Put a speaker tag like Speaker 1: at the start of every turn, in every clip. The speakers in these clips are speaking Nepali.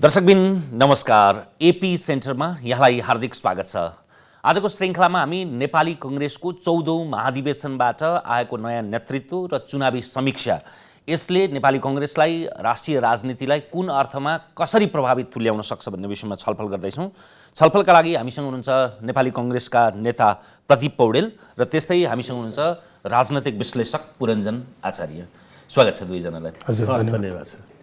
Speaker 1: दर्शकबिन नमस्कार। एपी सेन्टरमा यहाँलाई हार्दिक स्वागत छ। आजको श्रृङ्खलामा हामी नेपाली कङ्ग्रेसको 14औं महाधिवेशनबाट आएको नयाँ नेतृत्व र चुनावी समीक्षा, यसले नेपाली कङ्ग्रेसलाई, राष्ट्रिय राजनीतिलाई कुन अर्थमा कसरी प्रभावित तुल्याउन सक्छ भन्ने विषयमा छलफल गर्दैछौँ। छलफलका लागि हामीसँग हुनुहुन्छ नेपाली कङ्ग्रेसका नेता प्रदीप पौडेल र त्यस्तै हामीसँग हुनुहुन्छ राजनैतिक विश्लेषक पुरञ्जन आचार्य। स्वागत छ दुईजनालाई।
Speaker 2: हजुर, धन्यवाद छ।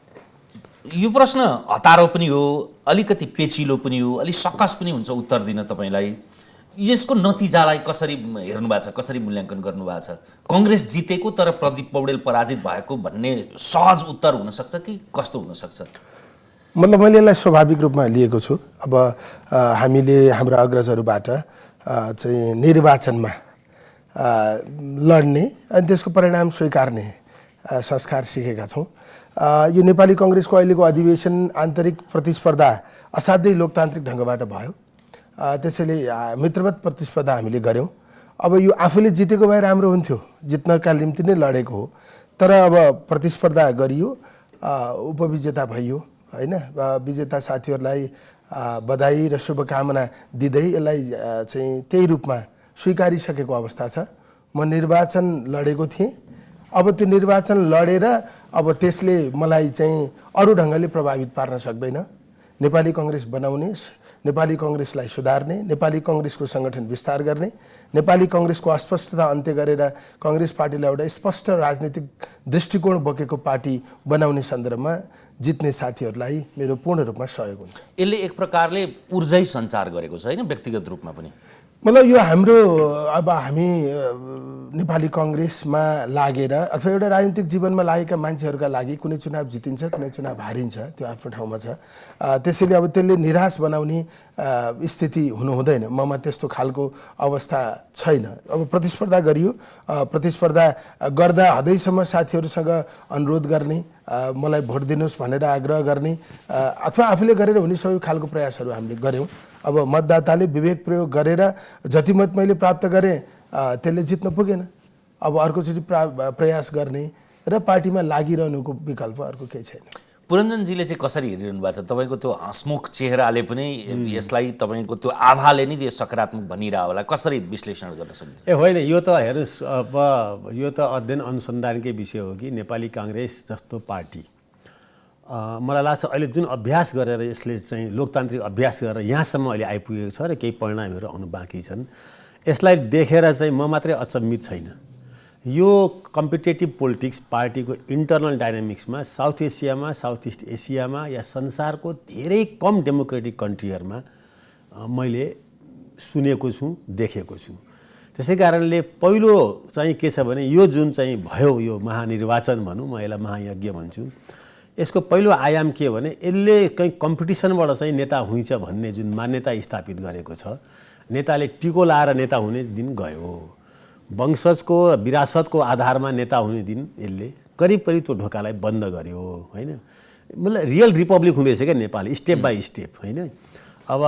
Speaker 1: यो प्रश्न हतारो पनि हो, अलिकति पेचिलो पनि हो, अलि सकस पनि हुन्छ उत्तर दिन तपाईलाई। यसको नतिजालाई कसरी हेर्नु भएको छ, कसरी मूल्याङ्कन गर्नु भएको छ? कङ्ग्रेस जितेको तर प्रदीप पौडेल पराजित भएको भन्ने सहज उत्तर हुन सक्छ कि कस्तो हुन सक्छ?
Speaker 2: मतलब मैले यसलाई स्वाभाविक रूपमा लिएको छु। अब हामीले हाम्रा अग्रजहरूबाट चाहिँ निर्वाचनमा लड्ने अनि त्यसको परिणाम स्वीकार्ने संस्कार सिकेका छौँ। यो नेपाली कङ्ग्रेसको अहिलेको अधिवेशन आन्तरिक प्रतिस्पर्धा असाध्यै लोकतान्त्रिक ढङ्गबाट भयो। त्यसैले मित्रवत प्रतिस्पर्धा हामीले गऱ्यौँ। अब यो आफूले जितेको भए राम्रो हुन्थ्यो, जित्नका निम्ति नै लडेको हो। तर अब प्रतिस्पर्धा गरियो, उपविजेता भइयो, होइन? विजेता साथीहरूलाई बधाई र शुभकामना दिँदै यसलाई चाहिँ त्यही रूपमा स्वीकारिसकेको अवस्था छ। म निर्वाचन लडेको थिएँ। अब त्यो निर्वाचन लडेर अब त्यसले मलाई चाहिँ अरू ढङ्गले प्रभावित पार्न सक्दैन। नेपाली कङ्ग्रेस बनाउने, नेपाली कङ्ग्रेसलाई सुधार्ने, नेपाली कङ्ग्रेसको सङ्गठन विस्तार गर्ने, नेपाली कङ्ग्रेसको अस्पष्टता अन्त्य गरेर कङ्ग्रेस पार्टीलाई एउटा स्पष्ट राजनीतिक दृष्टिकोण बोकेको पार्टी बनाउने सन्दर्भमा जित्ने साथीहरूलाई मेरो पूर्ण रूपमा सहयोग हुन्छ।
Speaker 1: यसले एक प्रकारले ऊर्जै सञ्चार गरेको छ, होइन? व्यक्तिगत रूपमा पनि
Speaker 2: मतलब यो हाम्रो अब हामी नेपाली कङ्ग्रेसमा लागेर अथवा एउटा राजनीतिक जीवनमा लागेका मान्छेहरूका लागि कुनै चुनाव जितिन्छ, कुनै चुनाव हारिन्छ, त्यो आफ्नो ठाउँमा छ। त्यसैले अब त्यसले निराश बनाउने स्थिति हुनु हुँदैन। ममा त्यस्तो खालको अवस्था छैन। अब प्रतिस्पर्धा गरियो, प्रतिस्पर्धा गर्दा हदैसम्म साथीहरूसँग अनुरोध गर्ने, मलाई भोट दिनुहोस् भनेर आग्रह गर्ने अथवा आफूले गरेर हुने सबै खालको प्रयासहरू हामीले गऱ्यौँ। अब मतदाताले विवेक प्रयोग गरेर जति मत मैले प्राप्त गरेँ त्यसले जित्न पुगेन। अब अर्कोचोटि प्रयास गर्ने र पार्टीमा लागिरहनुको विकल्प अर्को केही छैन।
Speaker 1: पुरञ्जनजीले चाहिँ कसरी हेरिरहनु भएको छ? तपाईँको त्यो हँसमुख चेहराले पनि यसलाई, तपाईँको त्यो आभाले नै त्यो सकारात्मक भनिरह होला, कसरी विश्लेषण गर्न सकिन्छ?
Speaker 3: होइन, यो त हेर्नुहोस्, अब यो त अध्ययन अनुसन्धानकै विषय हो कि नेपाली काङ्ग्रेस जस्तो पार्टी मलाई लाग्छ अहिले जुन अभ्यास गरेर यसले चाहिँ लोकतान्त्रिक अभ्यास गरेर यहाँसम्म अहिले आइपुगेको छ र केही परिणामहरू आउनु बाँकी छन्। यसलाई देखेर चाहिँ म मात्रै अचम्मित छैन। यो कम्पिटेटिभ पोलिटिक्स पार्टीको इन्टरनल डाइनामिक्समा साउथ एसियामा, साउथ इस्ट एसियामा या संसारको धेरै कम डेमोक्रेटिक कन्ट्रीहरूमा मैले सुनेको छु, देखेको छु। त्यसै कारणले पहिलो चाहिँ के छ भने यो जुन चाहिँ भयो, यो महानिर्वाचन भनौँ, म यसलाई महायज्ञ भन्छु, यसको पहिलो आयाम के हो भने यसले कहीँ कम्पिटिसनबाट चाहिँ नेता हुन्छ भन्ने जुन मान्यता स्थापित गरेको छ। नेताले टिको लाएर नेता हुने दिन गयो। वंशजको विरासतको आधारमा नेता हुने दिन यसले करिब त्यो ढोकालाई बन्द गर्यो, होइन? मतलब रियल रिपब्लिक हुँदैछ क्या नेपाल, स्टेप बाई स्टेप, होइन? अब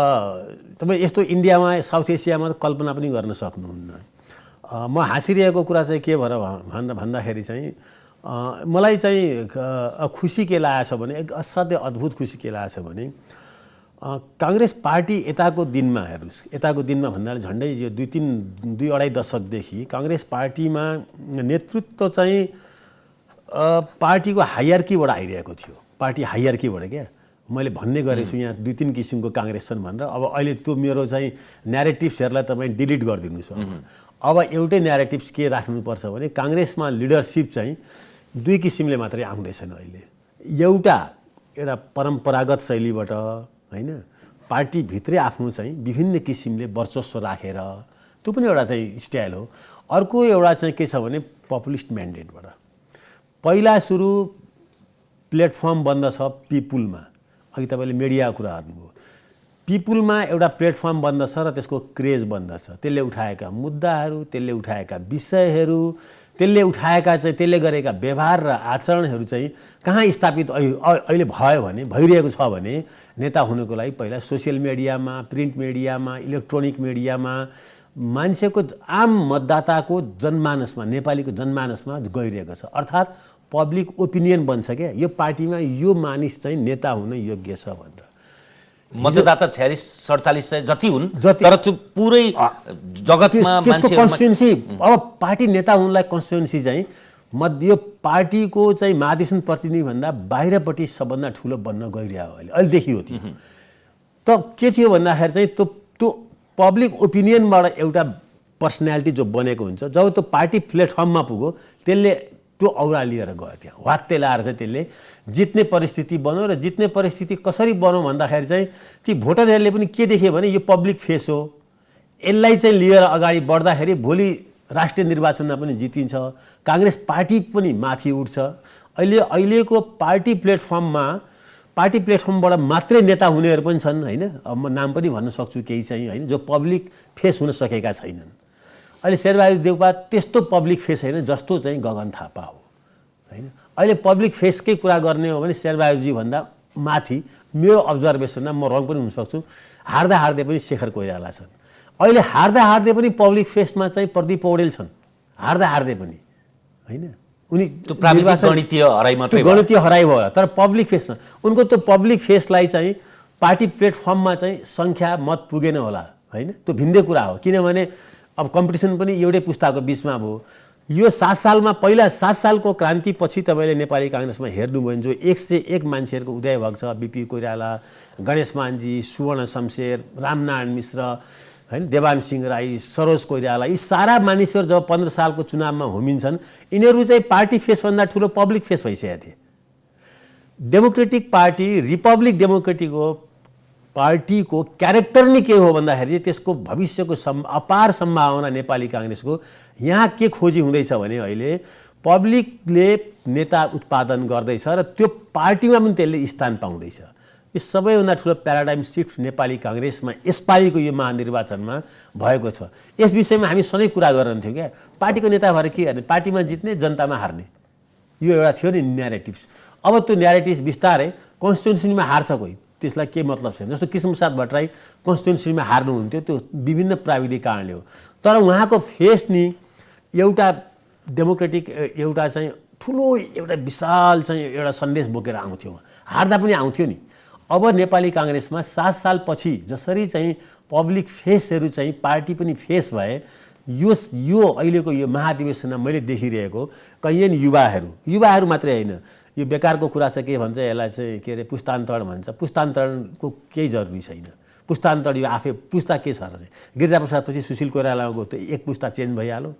Speaker 3: तपाईँ यस्तो इन्डियामा, साउथ एसियामा त कल्पना पनि गर्न सक्नुहुन्न। म हाँसिरहेको कुरा चाहिँ के भएर भन्दाखेरि चाहिँ मलाई चाहिँ खुसी के लागेको छ भने, एक असाध्यै अद्भुत खुसी के लागेको छ भने काङ्ग्रेस पार्टी यताको दिनमा हेर्नुहोस्, यताको दिनमा भन्नाले झन्डै यो 2-2.5 दशकदेखि काङ्ग्रेस पार्टीमा नेतृत्व चाहिँ पार्टीको हायरार्कीबाट आइरहेको थियो। पार्टी हायरार्कीबाट क्या मैले भन्ने गरेको छु, यहाँ 2-3 किसिमको काङ्ग्रेस छन् भनेर। अब अहिले त्यो मेरो चाहिँ न्यारेटिभ्सहरूलाई तपाईँ डिलिट गरिदिनुहोस्। अब एउटै न्यारेटिभ्स के राख्नुपर्छ भने काङ्ग्रेसमा लिडरसिप चाहिँ 2 किसिमले मात्रै आउँदैछन् अहिले। एउटा परम्परागत शैलीबाट, होइन, पार्टीभित्रै आफ्नो चाहिँ विभिन्न किसिमले वर्चस्व राखेर, त्यो पनि एउटा चाहिँ स्टाइल हो। अर्को एउटा चाहिँ के छ भने पपुलिस्ट म्यान्डेटबाट। पहिला सुरु प्लेटफर्म बन्द छ पिपुलमा। अघि तपाईँले मिडियाको कुरा गर्नुभयो, पिपुलमा एउटा प्लेटफर्म बन्द छ र त्यसको क्रेज बन्द छ। त्यसले उठाएका मुद्दाहरू, त्यसले उठाएका विषयहरू, त्यसले गरेका व्यवहार र आचरणहरू चाहिँ कहाँ स्थापित अहिले भयो भने, भइरहेको छ भने नेता हुनुको लागि पहिला सोसियल मिडियामा, प्रिन्ट मिडियामा, इलेक्ट्रोनिक मिडियामा मान्छेको आम मतदाताको जनमानसमा, नेपालीको जनमानसमा गइरहेको छ। अर्थात् पब्लिक ओपिनियन बन्छ क्या यो पार्टीमा यो मानिस चाहिँ नेता हुन योग्य छ भनेर।
Speaker 1: मतदाता 46-47 जति हुन् तर त्यो पुरै जगतमा
Speaker 3: त्यसको कन्स्टिट्युन्सी अब पार्टी नेता हुनलाई कन्स्टिट्युन्सी चाहिँ यो पार्टीको चाहिँ महाधिवेशन प्रतिनिधिभन्दा बाहिरपट्टि सबभन्दा ठुलो बन्न गइरहेको हो अहिले देखियो त्यो। त के थियो भन्दाखेरि चाहिँ त्यो पब्लिक ओपिनियनबाट एउटा पर्सनालिटी जो बनेको हुन्छ जब त्यो पार्टी प्लेटफर्ममा पुग्यो त्यसले त्यो औरा लिएर गयो त्यहाँ वात्ते लाएर चाहिँ त्यसले जित्ने परिस्थिति बन्यो र जित्ने परिस्थिति कसरी बन्यो भन्दाखेरि चाहिँ ती भोटरहरूले पनि के देख्यो भने यो पब्लिक फेस हो यसलाई चाहिँ लिएर अगाडि बढ्दाखेरि भोलि राष्ट्रिय निर्वाचनमा पनि जितिन्छ काङ्ग्रेस पार्टी पनि माथि उठ्छ। अहिलेको पार्टी प्लेटफर्मबाट मात्रै नेता हुनेहरू पनि छन् होइन। अब म नाम पनि भन्न सक्छु केही चाहिँ होइन जो पब्लिक फेस हुन सकेका छैनन्। अहिले शेरबहादुर देउपा त्यस्तो पब्लिक फेस होइन जस्तो चाहिँ गगन थापा हो होइन। अहिले पब्लिक फेसकै कुरा गर्ने हो भने शेरबहादुरजी भन्दा माथि मेरो अब्जर्भेसनमा म रङ पनि हुनसक्छु हार्दा पनि शेखर कोइराला छन्। अहिले हार्दा पनि पब्लिक फेसमा चाहिँ प्रदीप पौडेल छन् हार्दा पनि होइन। उनी
Speaker 1: त्यो प्राविधिक गणितीय हराइ मात्रै भयो
Speaker 3: गणितीय हराइ भयो तर पब्लिक फेसमा उनको त्यो पब्लिक फेसलाई चाहिँ पार्टी प्लेटफर्ममा चाहिँ सङ्ख्या मत पुगेन होला होइन। त्यो भिन्दै कुरा हो किनभने अब कम्पिटिसन पनि एउटै पुस्ताको बिचमा भयो। यो 7 सालमा पहिला 7 सालको क्रान्तिपछि तपाईँले नेपाली काङ्ग्रेसमा हेर्नुभयो भने जो 101 मान्छेहरूको उदय भएको छ बिपी कोइराला गणेश मानजी सुवर्ण शमशेर रामनारायण मिश्र होइन देवान सिंह राई सरोज कोइराला यी सारा मानिसहरू जब 15 सालको चुनावमा होमिन्छन् यिनीहरू चाहिँ पार्टी फेसभन्दा ठुलो पब्लिक फेस भइसकेका थिए। डेमोक्रेटिक पार्टी रिपब्लिक डेमोक्रेटिक हो पार्टीको क्यारेक्टर नै के हो भन्दाखेरि त्यसको भविष्यको अपार सम्भावना नेपाली काङ्ग्रेसको यहाँ के खोजी हुँदैछ भने अहिले पब्लिकले नेता उत्पादन गर्दैछ र त्यो पार्टीमा पनि त्यसले स्थान पाउँदैछ। यो सबैभन्दा ठुलो प्याराडाइम सिफ्ट नेपाली काङ्ग्रेसमा यसपालिको यो महानिर्वाचनमा भएको छ। यस विषयमा हामी सधैँ कुरा गरिरहन्थ्यौँ क्या पार्टीको नेता भएर के गर्ने पार्टीमा जित्ने जनतामा हार्ने यो एउटा थियो नि न्यारेटिभ्स। अब त्यो न्यारेटिभ्स बिस्तारै कन्स्टिट्युन्सीमा हार्छ कोही त्यसलाई के मतलब छैन। जस्तो कृष्णप्रसाद भट्टराई कन्स्टिट्युन्सीमा हार्नुहुन्थ्यो त्यो विभिन्न प्राविधिक कारणले हो तर उहाँको फेस नि एउटा डेमोक्रेटिक एउटा चाहिँ ठुलो एउटा विशाल चाहिँ एउटा सन्देश बोकेर आउँथ्यो हार्दा पनि आउँथ्यो नि। अब नेपाली काङ्ग्रेसमा 7 सालपछि जसरी चाहिँ पब्लिक फेसहरू चाहिँ पार्टी पनि फेस भए यो अहिलेको यो महाधिवेशनमा मैले देखिरहेको कहीँ युवाहरू मात्रै होइन यो बेकारको कुरा छ के भन्छ यसलाई चाहिँ के अरे पुस्तान्तरण भन्छ पुस्तान्तरणको केही जरुरी छैन। पुस्तान्तरण यो आफै पुस्ता के छ र चाहिँ गिरिजाप्रसादपछि सुशील कोइरालामा गयो त एक पुस्ता चेन्ज भइहाल्यो।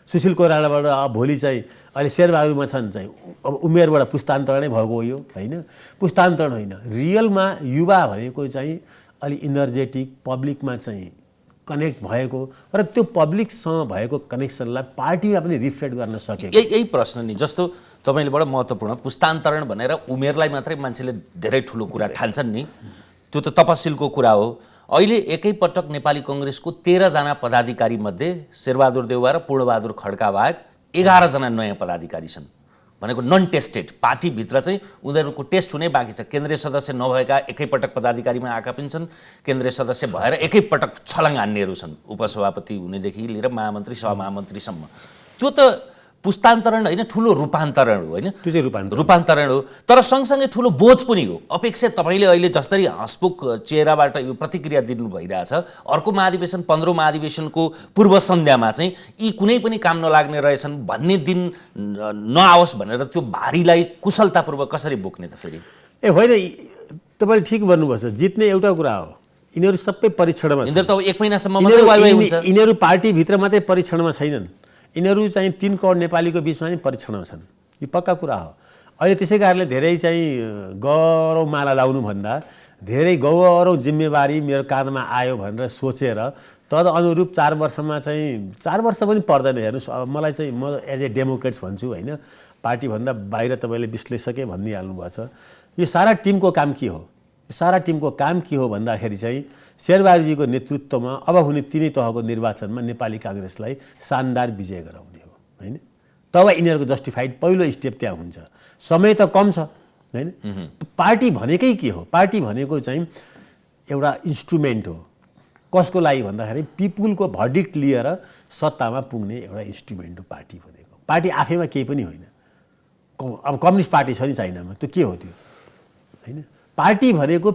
Speaker 3: सुशील कोइरालाबाट अब भोलि चाहिँ अहिले शेरबहादुरमा छन् चाहिँ अब उमेरबाट पुस्तान्तरणै भएको हो यो होइन। पुस्तान्तरण होइन रियलमा युवा भनेको चाहिँ अलि इनर्जेटिक पब्लिकमा चाहिँ कनेक्ट भएको र त्यो पब्लिकसँग भएको कनेक्सनलाई पार्टीमा पनि रिफ्लेक्ट गर्न सकेको।
Speaker 1: यही प्रश्न नि जस्तो तपाईँले बडो महत्त्वपूर्ण पुस्तान्तरण भनेर उमेरलाई मात्रै मान्छेले धेरै ठुलो कुरा ठान्छन् नि त्यो त तपसिलको कुरा हो। अहिले एकैपटक नेपाली काङ्ग्रेसको 13 जना पदाधिकारी मध्ये शेरबहादुर देउवा र पूर्णबहादुर खड्का बाहेक 11 जना नयाँ पदाधिकारी छन् भनेको नन टेस्टेड पार्टीभित्र चाहिँ उनीहरूको टेस्ट हुनै बाँकी छ। केन्द्रीय सदस्य नभएका एकैपटक पदाधिकारीमा आएका पनि छन् केन्द्रीय सदस्य भएर एकैपटक छलाङ हान्नेहरू छन् उपसभापति हुनेदेखि लिएर महामन्त्री सहमहामन्त्रीसम्म। त्यो त पुस्तान्तरण होइन ठुलो रूपान्तरण हो होइन
Speaker 3: त्यो चाहिँ
Speaker 1: रूपान्तरण हो तर सँगसँगै ठुलो बोझ पनि हो। अपेक्षा तपाईँले अहिले जसरी हँसमुख चेहराबाट यो प्रतिक्रिया दिनु भइरहेछ अर्को महाधिवेशन 15औं महाधिवेशनको पूर्व सन्ध्यामा चाहिँ यी कुनै पनि काम नलाग्ने रहेछन् भन्ने दिन नआओस् भनेर त्यो भारीलाई कुशलतापूर्वक कसरी बोक्ने त फेरि?
Speaker 3: होइन तपाईँले ठिक भन्नुभएको छ जित्ने एउटा कुरा हो यिनीहरू सबै परीक्षणमा
Speaker 1: यिनीहरू त अब 1 महिनासम्म मात्रै वाइवाइ हुन्छ।
Speaker 3: यिनीहरू पार्टीभित्र मात्रै परीक्षणमा छैनन् यिनीहरू चाहिँ 3 करोड नेपालीको बिचमा पनि परीक्षणमा छन् यो पक्का कुरा हो। अहिले त्यसै कारणले धेरै चाहिँ गौरव माला लाउनुभन्दा धेरै गौरव जिम्मेवारी मेरो काँधमा आयो भनेर सोचेर तदअनुरूप 4 वर्षमा चाहिँ 4 वर्ष पनि पर्दैन हेर्नुहोस्। अब मलाई चाहिँ म एज ए डेमोक्रेट्स भन्छु होइन पार्टीभन्दा बाहिर तपाईँले विश्लेषकै भनिहाल्नु भएको छ। यो सारा टिमको काम के हो सारा टिमको काम के हो भन्दाखेरि चाहिँ शेरबहादुरजीको नेतृत्वमा अब हुने 3 तहको निर्वाचनमा नेपाली काङ्ग्रेसलाई शानदार विजय गराउने हो होइन। तब यिनीहरूको जस्टिफाइड पहिलो स्टेप त्यहाँ हुन्छ। समय त कम छ होइन। पार्टी भनेकै के हो पार्टी भनेको चाहिँ एउटा इन्स्ट्रुमेन्ट हो कसको लागि भन्दाखेरि पिपुलको भर्डिक्ट लिएर सत्तामा पुग्ने एउटा इन्स्ट्रुमेन्ट हो पार्टी भनेको। पार्टी आफैमा केही पनि होइन अब कम्युनिस्ट पार्टी छ नि चाइनामा, त्यो के हो त्यो होइन? पार्टी भनेको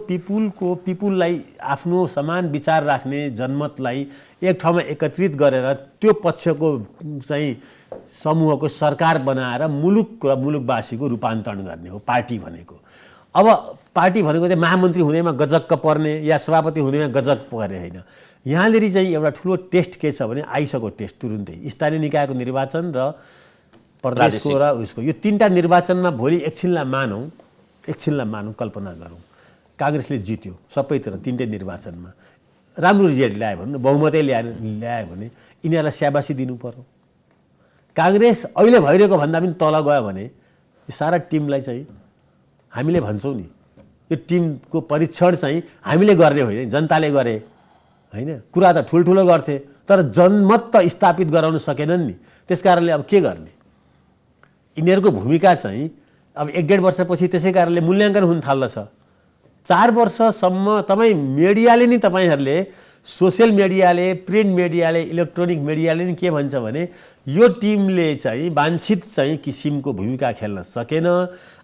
Speaker 3: पिपुललाई आफ्नो समान विचार राख्ने जनमतलाई एक ठाउँमा एकत्रित गरेर त्यो पक्षको चाहिँ समूहको सरकार बनाएर मुलुक र मुलुकवासीको रूपान्तरण गर्ने हो पार्टी भनेको। अब पार्टी भनेको चाहिँ महामन्त्री हुनेमा गजक्क पर्ने या सभापति हुनेमा गजक्क पर्ने होइन। यहाँनिर चाहिँ एउटा ठुलो टेस्ट के छ भने आइसक्यो टेस्ट तुरुन्तै स्थानीय निकायको निर्वाचन र प्रदेशको र उसको, यो तीनटा निर्वाचनमा भोलि एकछिनलाई मानौँ कल्पना गरौँ काङ्ग्रेसले जित्यो सबैतिर तीनटै निर्वाचनमा, राम्रो रिजल्ट ल्यायो भने बहुमतै ल्यायो भने यिनीहरूलाई स्याबासी दिनु पर्यो। काङ्ग्रेस अहिले भइरहेको भन्दा पनि तल गयो भने यो सारा टिमलाई चाहिँ हामीले भन्छौँ नि, यो टिमको परीक्षण चाहिँ हामीले गर्ने होइन, जनताले गरे होइन। कुरा त ठुल्ठुलो गर्थे तर जनमत त स्थापित गराउन सकेनन् नि। त्यस कारणले अब के गर्ने? यिनीहरूको भूमिका चाहिँ अब 1.5 वर्षपछि त्यसै कारणले मूल्याङ्कन हुन थाल्दछ। 4 वर्षसम्म तपाईँ मिडियाले नि, तपाईँहरूले सोसियल मिडियाले, प्रिन्ट मिडियाले, इलेक्ट्रोनिक मिडियाले नि के भन्छ भने यो टिमले चाहिँ वाञ्छित चाहिँ किसिमको भूमिका खेल्न सकेन,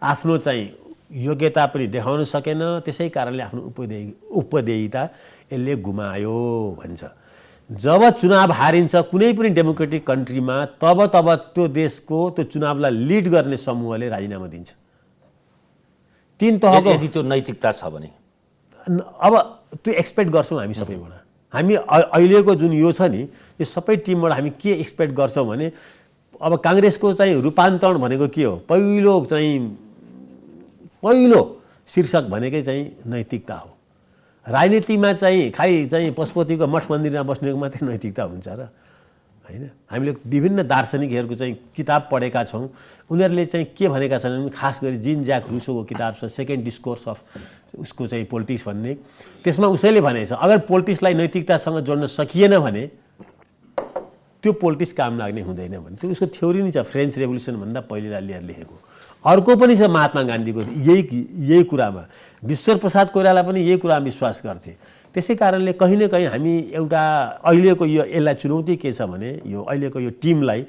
Speaker 3: आफ्नो चाहिँ योग्यता पनि देखाउन सकेन, त्यसै कारणले आफ्नो उपदेयिता यसले गुमायो भन्छ। जब चुनाव हारिन्छ कुनै पनि डेमोक्रेटिक कन्ट्रीमा तब त्यो देशको त्यो चुनावलाई लिड गर्ने समूहले राजीनामा दिन्छ। 3 तहको
Speaker 1: यदि त्यो नैतिकता छ भने
Speaker 3: अब त्यो एक्सपेक्ट गर्छौँ हामी सबैबाट। हामी अहिलेको जुन यो छ नि, यो सबै टिमबाट हामी के एक्सपेक्ट गर्छौँ भने अब काङ्ग्रेसको चाहिँ रूपान्तरण भनेको के हो? पहिलो शीर्षक भनेकै चाहिँ नैतिकता हो। राजनीतिमा चाहिँ खालि चाहिँ पशुपतिको मठ मन्दिरमा बस्नेको मात्रै नैतिकता हुन्छ र होइन? हामीले विभिन्न दार्शनिकहरूको चाहिँ किताब पढेका छौँ। उनीहरूले चाहिँ के भनेका छन् भने खास गरी जिन ज्याक रुसोको किताब छ सेकेन्ड डिस्कोर्स अफ उसको चाहिँ पोलिटिक्स भन्ने, त्यसमा उसैले भनेछ अगर पोलिटिक्सलाई नैतिकतासँग जोड्न सकिएन भने त्यो पोलिटिक्स काम लाग्ने हुँदैन भने। त्यो उसको थ्योरी नै छ, फ्रेन्च रेभोल्युसनभन्दा पहिलेलाई लिएर लेखेको। अर्को पनि छ महात्मा गान्धीको यही कुरामा। विश्वेश्वर प्रसाद कोइराला पनि यही कुरामा विश्वास गर्थे। त्यसै कारणले कहीँ न कहीँ हामी एउटा अहिलेको यसलाई चुनौती के छ भने यो अहिलेको यो टिमलाई,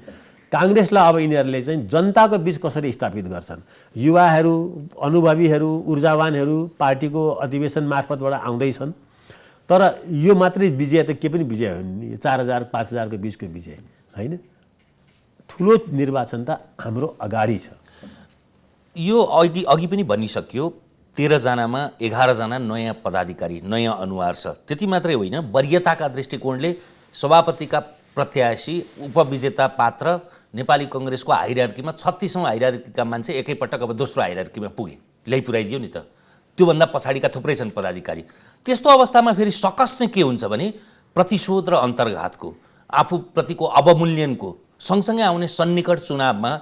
Speaker 3: काङ्ग्रेसलाई अब यिनीहरूले चाहिँ जनताको बिच कसरी स्थापित गर्छन्। युवाहरू, अनुभवीहरू, ऊर्जावानहरू पार्टीको अधिवेशन मार्फतबाट आउँदैछन्, तर यो मात्रै विजय त के पनि विजय हो नि, 4000-5000 को बिचको विजय होइन। ठुलो निर्वाचन त हाम्रो अगाडि छ।
Speaker 1: यो अघि पनि भनिसक्यो 13 जनामा 11 जना नयाँ पदाधिकारी, नयाँ अनुहार छ। त्यति मात्रै होइन, वरियताका दृष्टिकोणले सभापतिका प्रत्याशी, उपविजेता पात्र नेपाली कङ्ग्रेसको हाइरार्कीमा 36औं हाइरार्कीका मान्छे एकैपटक अब दोस्रो हाइरार्कीमा पुगे, ल्याइपुर्याइदियो नि त। त्योभन्दा पछाडिका थुप्रै छन् पदाधिकारी। त्यस्तो अवस्थामा फेरि सकस चाहिँ के हुन्छ भने प्रतिशोध र अन्तर्घातको, आफूप्रतिको अवमूल्यनको सँगसँगै आउने सन्निकट चुनावमा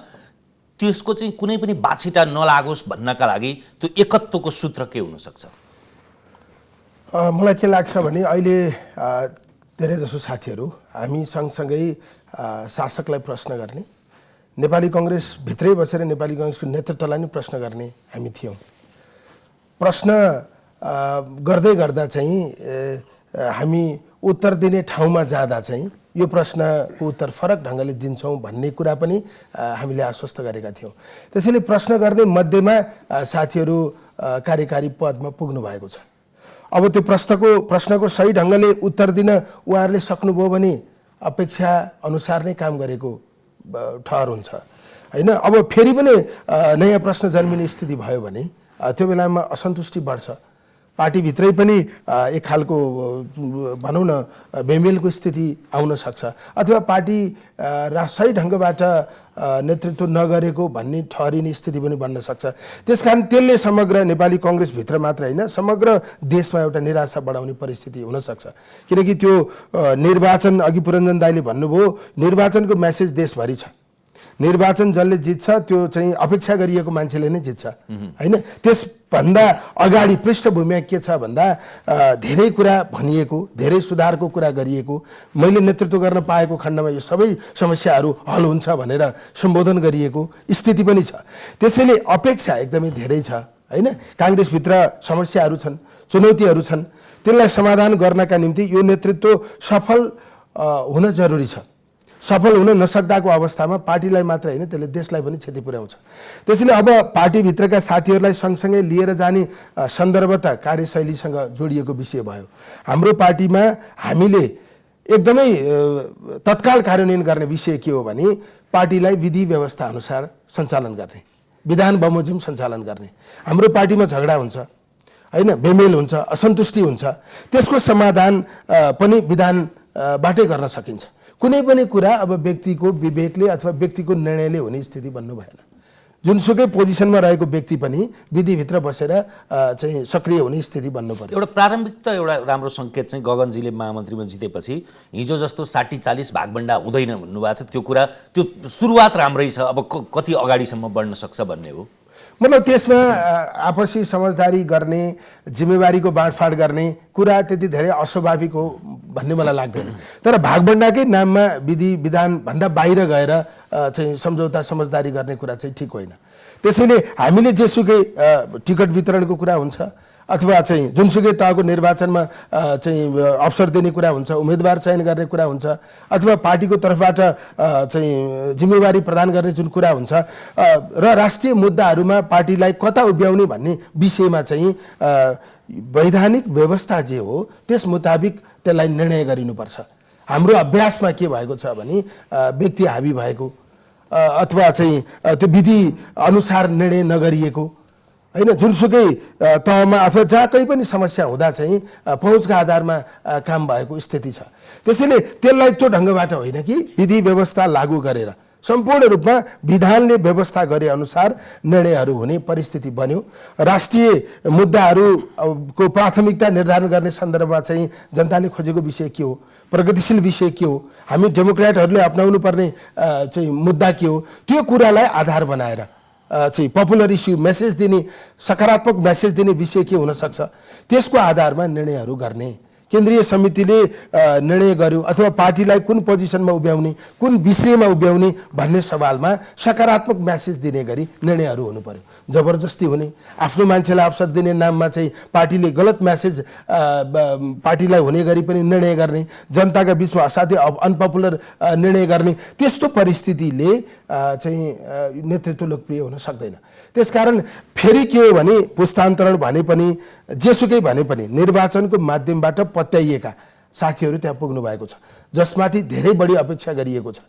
Speaker 1: त्यसको चाहिँ कुनै पनि बाछिटा नलागोस् भन्नका लागि त्यो एकत्वको सूत्र के हुनसक्छ?
Speaker 2: मलाई के लाग्छ भने अहिले धेरैजसो साथीहरू हामी सँगसँगै शासकलाई प्रश्न गर्ने, नेपाली कङ्ग्रेस भित्रै बसेर नेपाली कङ्ग्रेसको नेतृत्वलाई नै प्रश्न गर्ने हामी थियौँ। प्रश्न गर्दै गर्दा चाहिँ हामी उत्तर दिने ठाउँमा जाँदा चाहिँ यो प्रश्नको उत्तर फरक ढङ्गले दिन्छौँ भन्ने कुरा पनि हामीले आश्वस्त गरेका थियौँ। त्यसैले प्रश्न गर्ने मध्येमा साथीहरू कार्यकारी पदमा पुग्नु भएको छ। अब त्यो प्रश्नको सही ढङ्गले उत्तर दिन उहाँहरूले सक्नुभयो भने अपेक्षा अनुसार नै काम गरेको ठहर हुन्छ होइन। अब फेरि पनि नयाँ प्रश्न जन्मिने स्थिति भयो भने त्यो बेलामा असन्तुष्टि बढ्छ। पार्टीभित्रै पनि एक खालको भनौँ न बेमेलको स्थिति आउन सक्छ, अथवा पार्टी सही ढङ्गबाट नेतृत्व नगरेको भन्ने ठहरिने स्थिति पनि बन्न सक्छ। त्यसकारण त्यसले समग्र नेपाली कङ्ग्रेसभित्र मात्र होइन समग्र देशमा एउटा निराशा बढाउने परिस्थिति हुनसक्छ। किनकि त्यो निर्वाचन, अघि पुरञ्जन दाइले भन्नुभयो निर्वाचनको मेसेज देशभरि छ। निर्वाचन जसले जित्छ त्यो चाहिँ अपेक्षा गरिएको मान्छेले नै जित्छ होइन। त्यसभन्दा अगाडि पृष्ठभूमि के छ भन्दा धेरै कुरा भनिएको, धेरै सुधारको कुरा गरिएको, मैले नेतृत्व गर्न पाएको खण्डमा यो सबै समस्याहरू हल हुन्छ भनेर सम्बोधन गरिएको स्थिति पनि छ। त्यसैले अपेक्षा एकदमै धेरै छ होइन। काङ्ग्रेसभित्र समस्याहरू छन्, चुनौतीहरू छन्, त्यसलाई समाधान गर्नका निम्ति यो नेतृत्व सफल हुन जरुरी छ। सफल हुन नसक्दाको अवस्थामा पार्टीलाई मात्र होइन त्यसले देशलाई पनि क्षति पुर्याउँछ। त्यसैले अब पार्टीभित्रका साथीहरूलाई सँगसँगै लिएर जाने सन्दर्भ त कार्यशैलीसँग जोडिएको विषय भयो। हाम्रो पार्टीमा हामीले एकदमै तत्काल कार्यान्वयन गर्ने विषय के हो भने पार्टीलाई विधि व्यवस्था अनुसार सञ्चालन गर्ने, विधान बमोजिम सञ्चालन गर्ने। हाम्रो पार्टीमा झगडा हुन्छ होइन, बेमेल हुन्छ, असन्तुष्टि हुन्छ, त्यसको समाधान पनि विधानबाटै गर्न सकिन्छ। कुनै पनि कुरा अब व्यक्तिको विवेकले अथवा व्यक्तिको निर्णयले हुने स्थिति बन्नु भएन। जुनसुकै पोजिसनमा रहेको व्यक्ति पनि विधिभित्र बसेर चाहिँ सक्रिय हुने स्थिति बन्नु पर्यो।
Speaker 1: एउटा प्रारम्भिक त एउटा राम्रो सङ्केत चाहिँ गगनजीले महामन्त्रीमा जितेपछि हिजो जस्तो 60-40 भागभन्डा हुँदैन भन्नुभएको छ। त्यो कुरा त्यो सुरुवात राम्रै छ, अब कति अगाडिसम्म बढ्न सक्छ भन्ने हो।
Speaker 2: मतलब त्यसमा आपसी समझदारी गर्ने, जिम्मेवारीको बाँडफाँड गर्ने कुरा त्यति धेरै अस्वाभाविक हो भन्ने मलाई लाग्दैन। तर भागभण्डाकै नाममा विधि विधानभन्दा बाहिर गएर चाहिँ सम्झौता समझदारी गर्ने कुरा चाहिँ ठिक होइन। त्यसैले हामीले जेसुकै टिकट वितरणको कुरा हुन्छ अथवा चाहिँ जुनसुकै तहको निर्वाचनमा चाहिँ अवसर दिने कुरा हुन्छ, उम्मेदवार चयन गर्ने कुरा हुन्छ अथवा पार्टीको तर्फबाट चाहिँ जिम्मेवारी प्रदान गर्ने जुन कुरा हुन्छ र राष्ट्रिय मुद्दाहरूमा पार्टीलाई कता उभ्याउने भन्ने विषयमा चाहिँ वैधानिक व्यवस्था जे हो त्यस मुताबिक त्यसलाई निर्णय गरिनुपर्छ। हाम्रो अभ्यासमा के भएको छ भने व्यक्ति हावी भएको अथवा चाहिँ त्यो विधि अनुसार निर्णय नगरिएको होइन, जुनसुकै तहमा अथवा जहाँ कहीँ पनि समस्या हुँदा चाहिँ पहुँचका आधारमा काम भएको स्थिति छ। त्यसैले त्यसलाई त्यो ढङ्गबाट होइन कि विधि व्यवस्था लागू गरेर सम्पूर्ण रूपमा विधानले व्यवस्था गरे अनुसार निर्णयहरू हुने परिस्थिति बन्यो। राष्ट्रिय मुद्दाहरूको प्राथमिकता निर्धारण गर्ने सन्दर्भमा चाहिँ जनताले खोजेको विषय के हो, प्रगतिशील विषय के हो, हामी डेमोक्रेटहरूले अपनाउनु पर्ने चाहिँ मुद्दा के हो, त्यो कुरालाई आधार बनाएर चाहिँ पपुलर इस्यु मेसेज दिने, सकारात्मक मेसेज दिने विषय के हुन सक्छ त्यसको आधारमा निर्णयहरू गर्ने। केन्द्रीय समितिले निर्णय गर्यो अथवा पार्टीलाई कुन पोजिसनमा उभ्याउने, कुन विषयमा उभ्याउने भन्ने सवालमा सकारात्मक मेसेज दिने गरी निर्णयहरू हुनु पर्यो। जबरजस्ती हुने, आफ्नो मान्छेलाई अवसर दिने नाममा चाहिँ पार्टीले गलत मेसेज पार्टीलाई हुने गरी पनि निर्णय गर्ने, जनताका बिचमा असाध्यै अनपपुलर निर्णय गर्ने, त्यस्तो परिस्थितिले चाहिँ नेतृत्व लोकप्रिय हुन सक्दैन। त्यसकारण फेरि के हो भने पुस्तान्तरण भने पनि जेसुकै भने पनि निर्वाचनको माध्यमबाट पत्याइएका साथीहरू त्यहाँ पुग्नु भएको छ, जसमाथि धेरै बढी अपेक्षा गरिएको छ,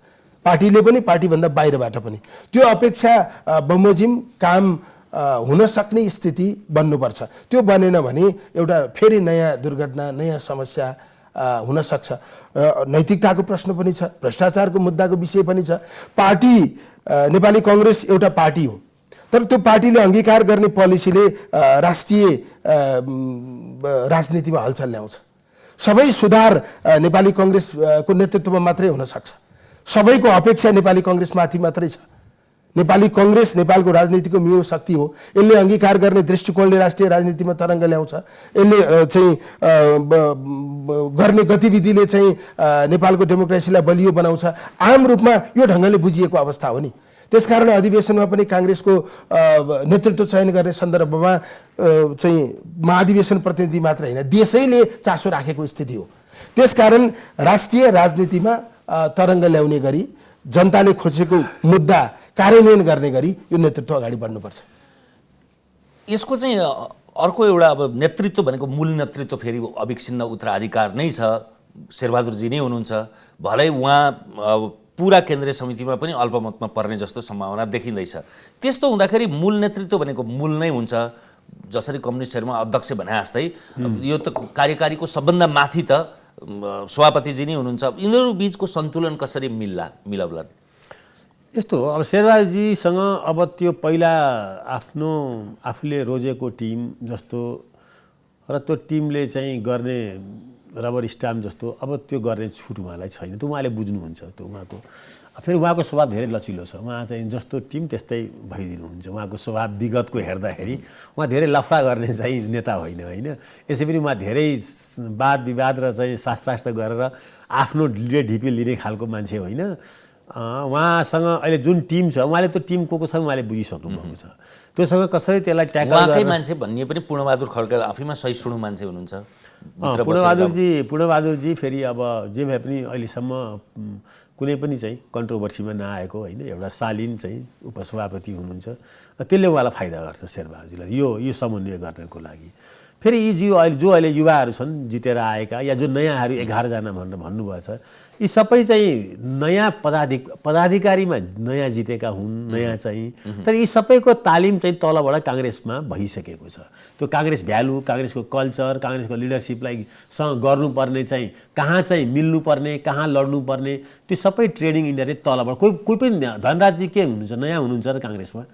Speaker 2: पार्टीले पनि पार्टीभन्दा बाहिरबाट पनि। त्यो अपेक्षा बमोजिम काम हुन सक्ने स्थिति बन्नुपर्छ। त्यो बनेन भने एउटा फेरि नयाँ दुर्घटना, नयाँ समस्या हुन सक्छ। नैतिकताको प्रश्न पनि छ, भ्रष्टाचारको मुद्दाको विषय पनि छ। पार्टी नेपाली कांग्रेस एउटा पार्टी हो, तर त्यो पार्टीले अंगीकार गर्ने पोलिसीले राष्ट्रिय राजनीतिमा हलचल ल्याउँछ। सबै सुधार नेपाली कांग्रेसको नेतृत्वमा मात्रै हुन सक्छ। सबैको अपेक्षा नेपाली कांग्रेसमाथि मात्रै छ। नेपाली कांग्रेस नेपालको राजनीतिको मियो शक्ति हो। यसले अंगीकार गर्ने दृष्टिकोणले राष्ट्रिय राजनीतिमा तरङ्ग ल्याउँछ। यसले चाहिँ गर्ने गतिविधिले चाहिँ नेपालको डेमोक्रेसीलाई बलियो बनाउँछ। आम रूपमा यो ढङ्गले बुझिएको अवस्था हो नि। त्यसकारण अधिवेशनमा पनि कांग्रेसको नेतृत्व चयन गर्ने सन्दर्भमा चाहिँ महाधिवेशन प्रतिनिधि मात्र होइन, देशैले चासो राखेको स्थिति हो। त्यसकारण राष्ट्रिय राजनीतिमा तरङ्ग ल्याउने गरी जनताले खोजेको मुद्दा कार्यान्वयन गर्ने गरी यो नेतृत्व अगाडि बढ्नुपर्छ।
Speaker 1: यसको चाहिँ अर्को एउटा अब नेतृत्व भनेको मूल नेतृत्व फेरि अविच्छिन्न उत्तराधिकार नै छ, शेरबहादुरजी नै हुनुहुन्छ। भलै उहाँ पुरा केन्द्रीय समितिमा पनि अल्पमतमा पर्ने जस्तो सम्भावना देखिँदैछ। त्यस्तो हुँदाखेरि मूल नेतृत्व भनेको मूल नै हुन्छ। जसरी कम्युनिस्टहरूमा अध्यक्ष भने जस्तै यो त कार्यकारीको सबभन्दा माथि त सभापतिजी नै हुनुहुन्छ। यिनीहरू बिचको सन्तुलन कसरी मिलाउला?
Speaker 3: यस्तो हो, अब शेरबहादुरजीसँग अब त्यो पहिला आफूले रोजेको टिम जस्तो र त्यो टिमले चाहिँ गर्ने रबर स्ट्याम्प जस्तो अब त्यो गर्ने छुट उहाँलाई छैन। त्यो उहाँले बुझ्नुहुन्छ। त्यो उहाँको फेरि उहाँको स्वभाव धेरै लचिलो छ। उहाँ चाहिँ जस्तो टिम त्यस्तै भइदिनुहुन्छ। उहाँको स्वभाव विगतको हेर्दाखेरि उहाँ धेरै लफडा गर्ने चाहिँ नेता होइन। यसै पनि उहाँ धेरै वाद विवाद र चाहिँ शास्त्रास्त्र गरेर आफ्नो ढिपी लिने खालको मान्छे होइन। उहाँसँग अहिले जुन टिम छ, उहाँले त्यो टिम को छ उहाँले बुझिसक्नु भएको छ। त्योसँग कसरी त्यसलाई ट्याकल
Speaker 1: उहाँकै मान्छे भन्ने पनि पूर्णबहादुर खड्का आफैमा सहिष्णु मान्छे हुनुहुन्छ।
Speaker 3: पूर्णबहादुरजी फेरि अब जे भए पनि अहिलेसम्म कुनै पनि चाहिँ कन्ट्रोभर्सीमा नआएको होइन, एउटा शालीन चाहिँ उपसभापति हुनुहुन्छ, त्यसले उहाँलाई फाइदा गर्छ शेरबहादुरजीलाई यो समन्वय गर्नको लागि। फेरि जो अहिले युवाहरू छन् जितेर आएका या जो नयाँहरू 11जना भनेर भन्नुभएको छ, यी सबै चाहिँ नयाँ पदाधिकारीमा नयाँ जितेका हुन्, नयाँ चाहिँ, तर यी सबैको तालिम चाहिँ तलबाट काङ्ग्रेसमा भइसकेको छ। त्यो काङ्ग्रेस भ्यालु, काङ्ग्रेसको कल्चर, काङ्ग्रेसको लिडरसिपलाई सँग गर्नुपर्ने चाहिँ कहाँ चाहिँ मिल्नुपर्ने, कहाँ लड्नुपर्ने, त्यो सबै ट्रेनिङ यिनीहरूले तलबाट कोही पनि धनराजजी के हुनुहुन्छ, नयाँ हुनुहुन्छ र काङ्ग्रेसमा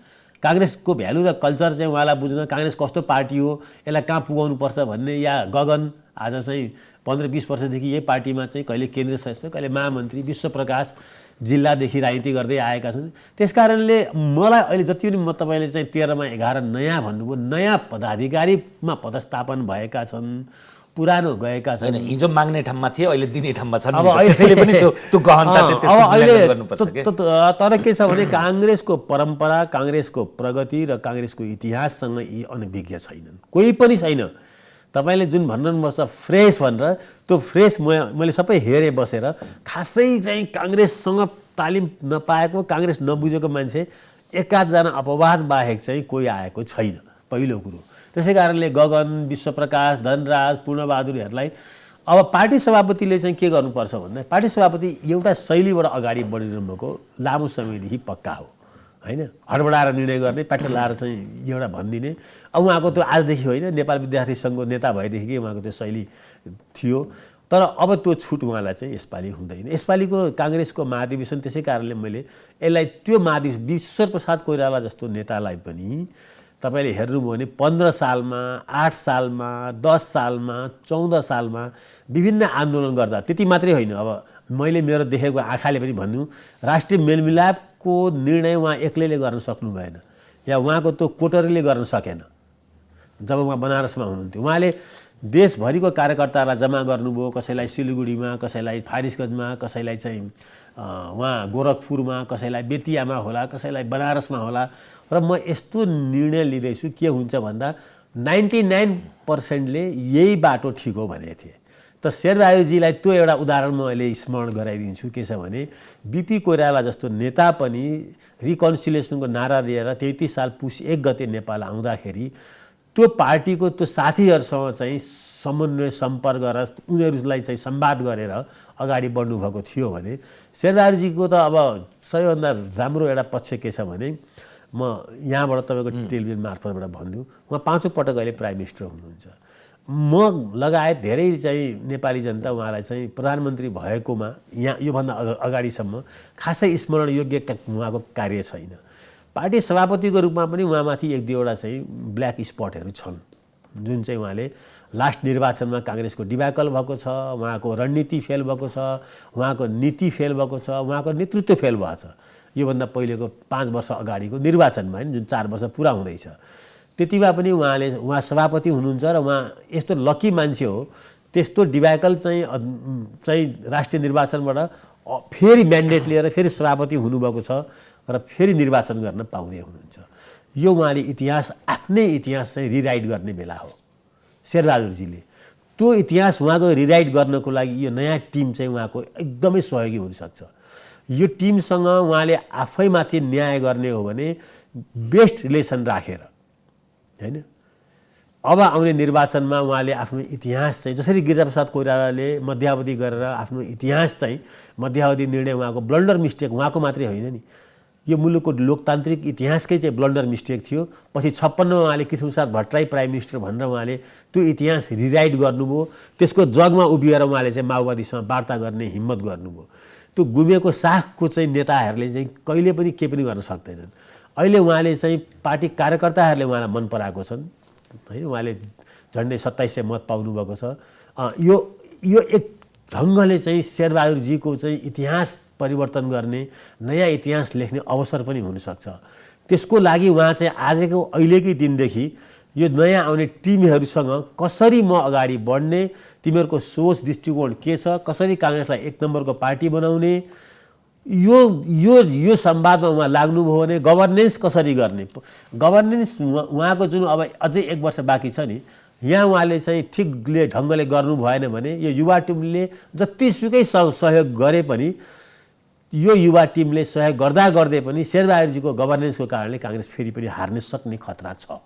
Speaker 3: काङ्ग्रेसको भ्यालु र कल्चर चाहिँ उहाँलाई बुझ्न, काङ्ग्रेस कस्तो पार्टी हो, यसलाई कहाँ पुगाउनुपर्छ भन्ने, या गगन आज चाहिँ 15-20 वर्षदेखि यही पार्टीमा चाहिँ कहिले केन्द्रीय सदस्य, कहिले महामन्त्री, विश्वप्रकाश जिल्लादेखि राजनीति गर्दै आएका छन्। त्यसकारणले मलाई अहिले जति पनि तपाईँले चाहिँ 13मा 11 नयाँ भन्नुभयो, नयाँ पदाधिकारीमा पदस्थापन भएका छन्, पुरानो गएका छन्।
Speaker 1: हिजो माग्ने ठाउँमा थियो, अहिले दिने ठाउँमा छन्, त्यसैले पनि त्यो गहनता चाहिँ त्यसको मूल्याङ्कन गर्नुपर्छ के।
Speaker 3: तर के छ भने काङ्ग्रेसको परम्परा, काङ्ग्रेसको प्रगति र काङ्ग्रेसको इतिहाससँग यी अनभिज्ञ छैनन्, कोही पनि छैन। तपाईँले जुन भन्नुपर्छ फ्रेस भनेर, त्यो फ्रेस मैले सबै हेरेँ बसेर, खासै चाहिँ काङ्ग्रेससँग तालिम नपाएको, काङ्ग्रेस नबुझेको मान्छे एकाधजना अपवाद बाहेक चाहिँ कोही आएको छैन, पहिलो कुरो। त्यसै कारणले गगन, विश्वप्रकाश, धनराज, पूर्णबहादुरहरूलाई अब पार्टी सभापतिले चाहिँ के गर्नुपर्छ भन्दा, पार्टी सभापति एउटा शैलीबाट अगाडि बढिरहनु भएको लामो समयदेखि पक्का हो होइन, हडबडाएर निर्णय गर्ने, प्याट्ट लाएर चाहिँ एउटा भनिदिने। अब उहाँको त्यो आजदेखि होइन, नेपाल विद्यार्थी सङ्घको नेता भएदेखि उहाँको त्यो शैली थियो, तर अब त्यो छुट उहाँलाई चाहिँ यसपालि हुँदैन। यसपालिको काङ्ग्रेसको महाधिवेशन, त्यसै कारणले मैले यसलाई त्यो महाधिवेशन विश्वप्रसाद कोइराला जस्तो नेतालाई पनि तपाईँले हेर्नुभयो भने 15 सालमा, 8 सालमा, 10 सालमा, 14 सालमा विभिन्न आन्दोलन गर्दा, त्यति मात्रै होइन, अब मैले मेरो देखेको आँखाले पनि भन्नु, राष्ट्रिय मेलमिलापको निर्णय उहाँ एक्लैले गर्न सक्नु भएन, या उहाँको त्यो कोटरीले गर्न सकेन। जब उहाँ बनारसमा हुनुहुन्थ्यो, उहाँले देशभरिको कार्यकर्तालाई जम्मा गर्नुभयो, कसैलाई सिलगढीमा, कसैलाई फारिसगञ्जमा, कसैलाई चाहिँ उहाँ गोरखपुरमा, कसैलाई बेतियामा होला, कसैलाई बनारसमा होला। र म यस्तो निर्णय लिँदैछु के हुन्छ भन्दा 99%ले यही बाटो ठिक हो भनेको थिएँ। त शेरबहादुरजीलाई त्यो एउटा उदाहरण म अहिले स्मरण गराइदिन्छु। के छ भने बिपी कोइराला जस्तो नेता पनि रिकन्सिलिएसनको नारा दिएर 33 साल पुस 1 गते नेपाल आउँदाखेरि त्यो पार्टीको त्यो साथीहरूसँग चाहिँ समन्वय सम्पर्क गरेर उनीहरूलाई चाहिँ संवाद गरेर अगाडि बढ्नुभएको थियो भने शेरबहादुरजीको त अब सबैभन्दा राम्रो एउटा पक्ष के छ भने म यहाँबाट तपाईँको टेलिभिजन मार्फतबाट भन्छु, उहाँ 5औं पटक अहिले प्राइम मिनिस्टर हुनुहुन्छ। म लगायत धेरै चाहिँ नेपाली जनता उहाँलाई चाहिँ प्रधानमन्त्री भएकोमा यहाँ योभन्दा अगाडिसम्म खासै स्मरण योग्य उहाँको कार्य छैन। पार्टी सभापतिको रूपमा पनि उहाँमाथि 1-2वटा चाहिँ ब्ल्याक स्पटहरू छन्, जुन चाहिँ उहाँले लास्ट निर्वाचनमा काङ्ग्रेसको डिबाकल भएको छ, उहाँको रणनीति फेल भएको छ, उहाँको नीति फेल भएको छ, उहाँको नेतृत्व फेल भएको छ। योभन्दा पहिलेको 5 वर्ष अगाडिको निर्वाचनमा होइन, जुन 4 वर्ष पुरा हुँदैछ, त्यतिमा पनि उहाँ सभापति हुनुहुन्छ र उहाँ यस्तो लकी मान्छे हो, त्यस्तो डिबाकल चाहिँ राष्ट्रिय निर्वाचनबाट फेरि म्यान्डेट लिएर फेरि सभापति हुनुभएको छ र फेरि निर्वाचन गर्न पाउने हुनुहुन्छ। यो उहाँले इतिहास, आफ्नै इतिहास चाहिँ रिराइट गर्ने बेला हो शेरबहादुरजीले। त्यो इतिहास उहाँको रिराइट गर्नको लागि यो नयाँ टिम चाहिँ उहाँको एकदमै सहयोगी हुनसक्छ। यो टिमसँग उहाँले आफैमाथि न्याय गर्ने हो भने बेस्ट रिलेसन राखेर हैन, अब आउने निर्वाचनमा उहाँले आफ्नो इतिहास चाहिँ जसरी गिरिजाप्रसाद कोइरालाले मध्यावधि गरेर आफ्नो इतिहास चाहिँ मध्यावधि निर्णय उहाँको ब्लन्डर मिस्टेक उहाँको मात्रै होइन नि, यो मुलुकको लोकतान्त्रिक इतिहासकै चाहिँ ब्लन्डर मिस्टेक थियो। पछि 56मा उहाँले कृष्णप्रसाद भट्टराई प्राइम मिनिस्टर भनेर उहाँले त्यो इतिहास रिराइट गर्नुभयो। त्यसको जगमा उभिएर उहाँले चाहिँ माओवादीसँग वार्ता गर्ने हिम्मत गर्नुभयो। त्यो गुमेको साखको चाहिँ नेताहरूले चाहिँ कहिले पनि के पनि गर्न सक्दैनन्। अहिले उहाँले चाहिँ पार्टी कार्यकर्ताहरूले उहाँलाई मन पराएको छन् हैन, उहाँले झन्डै 2700 मत पाउनुभएको छ। यो एक ढङ्गले चाहिँ शेरबहादुरजीको चाहिँ इतिहास परिवर्तन गर्ने, नयाँ इतिहास लेख्ने अवसर पनि हुनसक्छ। त्यसको लागि उहाँ चाहिँ आजको अहिलेकै दिनदेखि यो नयाँ आउने टिमहरूसँग कसरी म अगाडि बढ्ने, तिमीहरूको सोच दृष्टिकोण के छ, कसरी काङ्ग्रेसलाई 1 नम्बरको पार्टी बनाउने, यो संवादमा उहाँ लाग्नुभयो भने गभर्नेन्स कसरी गर्ने, गभर्नेन्स उहाँको जुन अब अझै 1 वर्ष बाँकी छ नि, यहाँ उहाँले चाहिँ ठिकले ढङ्गले गर्नु भएन भने यो युवा टिमले जतिसुकै सहयोग गरे पनि यो युवा टिमले सहयोग गर्दै पनि शेरबहादुरजीको गभर्नेन्सको कारणले काङ्ग्रेस फेरि पनि हार्न सक्ने खतरा छ।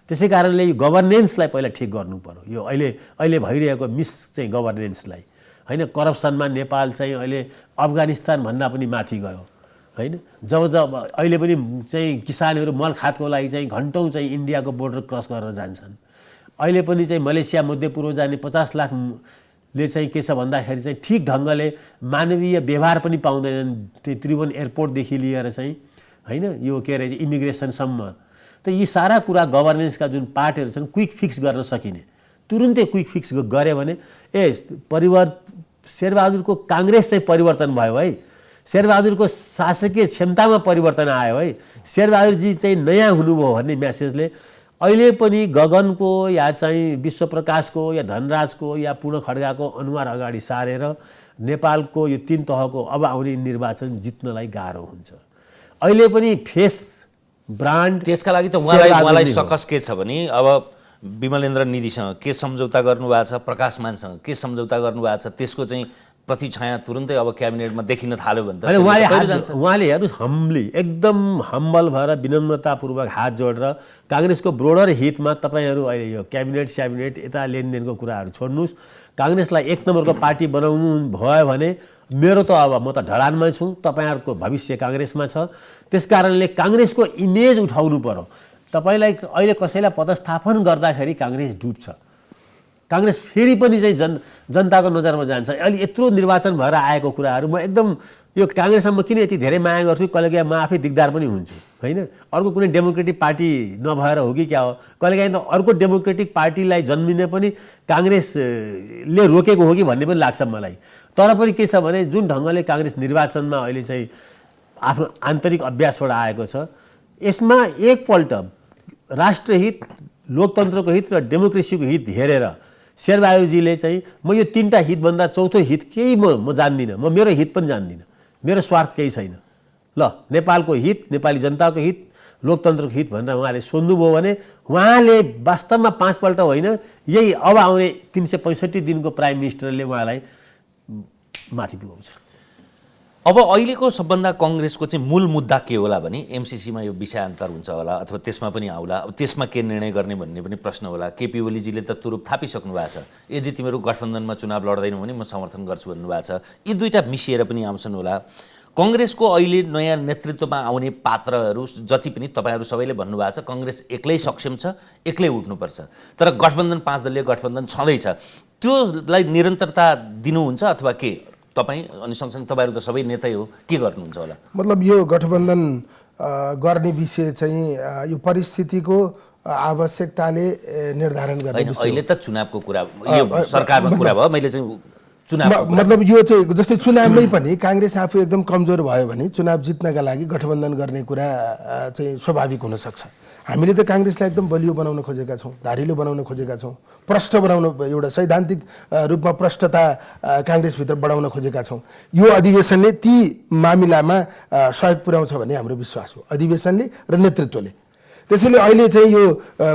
Speaker 3: त्यसै कारणले यो गभर्नेन्सलाई पहिला ठिक गर्नु पर्यो। यो अहिले भइरहेको मिस चाहिँ गभर्नेन्सलाई होइन, करप्सनमा नेपाल चाहिँ अहिले अफगानिस्तान भन्दा पनि माथि गयो होइन। जब अहिले पनि चाहिँ किसानहरू मल खादको लागि चाहिँ घन्टौँ चाहिँ इन्डियाको बोर्डर क्रस गरेर जान्छन्। अहिले पनि चाहिँ मलेसिया मध्यपूर्व जाने 50 लाखले चाहिँ के छ भन्दाखेरि चाहिँ ठिक ढङ्गले मानवीय व्यवहार पनि पाउँदैनन्। त्रिभुवन एयरपोर्टदेखि लिएर चाहिँ होइन यो के अरे इमिग्रेसनसम्म। त यी सारा कुरा गभर्नेन्सका जुन पार्टहरू छन् क्विक फिक्स गर्न सकिने, तुरुन्तै क्विक फिक्स गऱ्यो भने शेरबहादुरको काङ्ग्रेस चाहिँ परिवर्तन भयो है, शेरबहादुरको शासकीय क्षमतामा परिवर्तन आयो है, शेरबहादुरजी चाहिँ नयाँ हुनुभयो भन्ने म्यासेजले अहिले पनि गगनको या चाहिँ विश्वप्रकाशको या धनराजको या पूर्ण खड्गाको अनुहार अगाडि सारेर नेपालको यो 3 तहको अब आउने निर्वाचन जित्नलाई गाह्रो हुन्छ। अहिले पनि फेस ब्रान्ड
Speaker 1: त्यसका लागि त उहाँलाई सकस के छ भने अब विमलेन्द्र निधिसँग के सम्झौता गर्नुभएको छ, प्रकाश मानसँग के सम्झौता गर्नुभएको छ, त्यसको चाहिँ प्रतिछाया तुरुन्तै अब क्याबिनेटमा देखिन थाल्यो भने त
Speaker 3: उहाँले हेर्नुहोस् हम्बली एकदम हम्बल भएर विनम्रतापूर्वक हात जोडेर काङ्ग्रेसको ब्रोडर हितमा तपाईँहरू अहिले यो क्याबिनेट यता लेनदेनको कुराहरू छोड्नुहोस्, काङ्ग्रेसलाई 1 नम्बरको पार्टी बनाउनु भयो भने मेरो त अब म त ढलानमै छु, तपाईँहरूको भविष्य काङ्ग्रेसमा छ। त्यसकारणले काङ्ग्रेसको इमेज उठाउनु पर्यो। तपाईँलाई अहिले कसैलाई पदस्थापन गर्दाखेरि काङ्ग्रेस डुब्छ, काङ्ग्रेस फेरि पनि चाहिँ जनताको नजरमा जान्छ। अहिले यत्रो निर्वाचन भएर आएको कुराहरू म एकदम यो काङ्ग्रेसमा किन यति धेरै माया गर्छु, कहिलेकाहीँ म आफै दिगदार पनि हुन्छु होइन। अर्को कुनै डेमोक्रेटिक पार्टी नभएर हो कि क्या हो, कहिलेकाहीँ त अर्को डेमोक्रेटिक पार्टीलाई जन्मिने पनि काङ्ग्रेसले रोकेको हो कि भन्ने पनि लाग्छ मलाई। तर पनि के छ भने जुन ढङ्गले काङ्ग्रेस निर्वाचनमा अहिले चाहिँ आफ्नो आन्तरिक अभ्यासबाट आएको छ, यसमा एकपल्ट राष्ट्रहित, लोकतन्त्रको हित र डेमोक्रेसीको हित हेरेर शेरबहादुरजीले चाहिँ म यो 3टा हितभन्दा चौथो हित केही म जान्दिनँ, म मेरो हित पनि जान्दिनँ, मेरो स्वार्थ केही छैन, ल नेपालको हित, नेपाली जनताको हित, लोकतन्त्रको हित भनेर उहाँले सोध्नुभयो भने उहाँले वास्तवमा 5 पल्ट होइन यही अब आउने 365 दिनको प्राइम मिनिस्टरले उहाँलाई माथि पुगाउँछ।
Speaker 1: अब अहिलेको सबभन्दा काङ्ग्रेसको चाहिँ मूल मुद्दा के होला भने एमसिसीमा यो विषयान्तर हुन्छ होला अथवा त्यसमा पनि आउला, अब त्यसमा के निर्णय गर्ने भन्ने पनि प्रश्न होला। केपी ओलीजीले त तुरुप थापिसक्नु भएको छ, यदि तिमीहरू गठबन्धनमा चुनाव लड्दैनौ भने म समर्थन गर्छु भन्नुभएको छ। यी दुईटा मिसिएर पनि आउँछन् होला। काङ्ग्रेसको अहिले नयाँ नेतृत्वमा आउने पात्रहरू जति पनि तपाईँहरू सबैले भन्नुभएको छ काङ्ग्रेस एक्लै सक्षम छ, एक्लै उठ्नुपर्छ, तर गठबन्धन 5 दलीय गठबन्धन छँदैछ, त्योलाई निरन्तरता दिनुहुन्छ अथवा के? तपाईँ अनि सँगसँगै तपाईँहरू त सबै नेतै हो, के गर्नुहुन्छ होला?
Speaker 2: मतलब यो गठबन्धन गर्ने विषय चाहिँ यो परिस्थितिको आवश्यकताले निर्धारण गर्ने
Speaker 1: होइन, अहिले त चुनावको कुरा, यो सरकारमा कुरा भयो, मैले चाहिँ
Speaker 2: मतलब यो चाहिँ जस्तै चुनावमै पनि काङ्ग्रेस आफू एकदम कमजोर भयो भने चुनाव जित्नका लागि गठबन्धन गर्ने कुरा चाहिँ स्वाभाविक हुन सक्छ। हामीले त काङ्ग्रेसलाई एकदम बलियो बनाउन खोजेका छौँ, धारिलो बनाउन खोजेका छौँ, प्रष्ट बनाउन, एउटा सैद्धान्तिक रूपमा प्रष्टता काङ्ग्रेसभित्र बढाउन खोजेका छौँ। यो अधिवेशनले ती मामिलामा सहयोग पुर्याउँछ भन्ने हाम्रो विश्वास हो, अधिवेशनले र नेतृत्वले। त्यसैले अहिले चाहिँ यो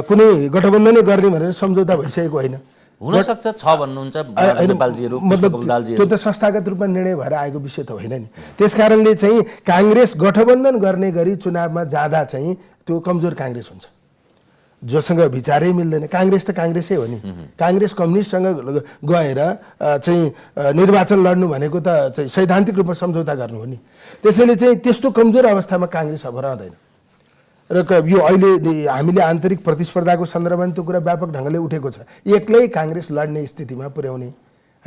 Speaker 2: कुनै गठबन्धनै गर्ने भनेर सम्झौता भइसकेको होइन।
Speaker 1: हुनसक्छ छ भन्नुहुन्छ नेपालजीहरू,
Speaker 2: त्यो त संस्थागत रूपमा निर्णय भएर आएको विषय त होइन नि। त्यसकारणले चाहिँ काङ्ग्रेस गठबन्धन गर्ने गरी चुनावमा जाँदा चाहिँ त्यो कमजोर काङ्ग्रेस हुन्छ, जोसँग विचारै मिल्दैन। काङ्ग्रेस त काङ्ग्रेसै हो नि। काङ्ग्रेस कम्युनिस्टसँग गएर चाहिँ निर्वाचन लड्नु भनेको त चाहिँ सैद्धान्तिक रूपमा सम्झौता गर्नु हो नि। त्यसैले चाहिँ त्यस्तो कमजोर अवस्थामा काङ्ग्रेस अब रहँदैन। र यो अहिले हामीले आन्तरिक प्रतिस्पर्धाको सन्दर्भमा त्यो कुरा व्यापक ढङ्गले उठेको छ, एक्लै काङ्ग्रेस लड्ने स्थितिमा पुर्याउने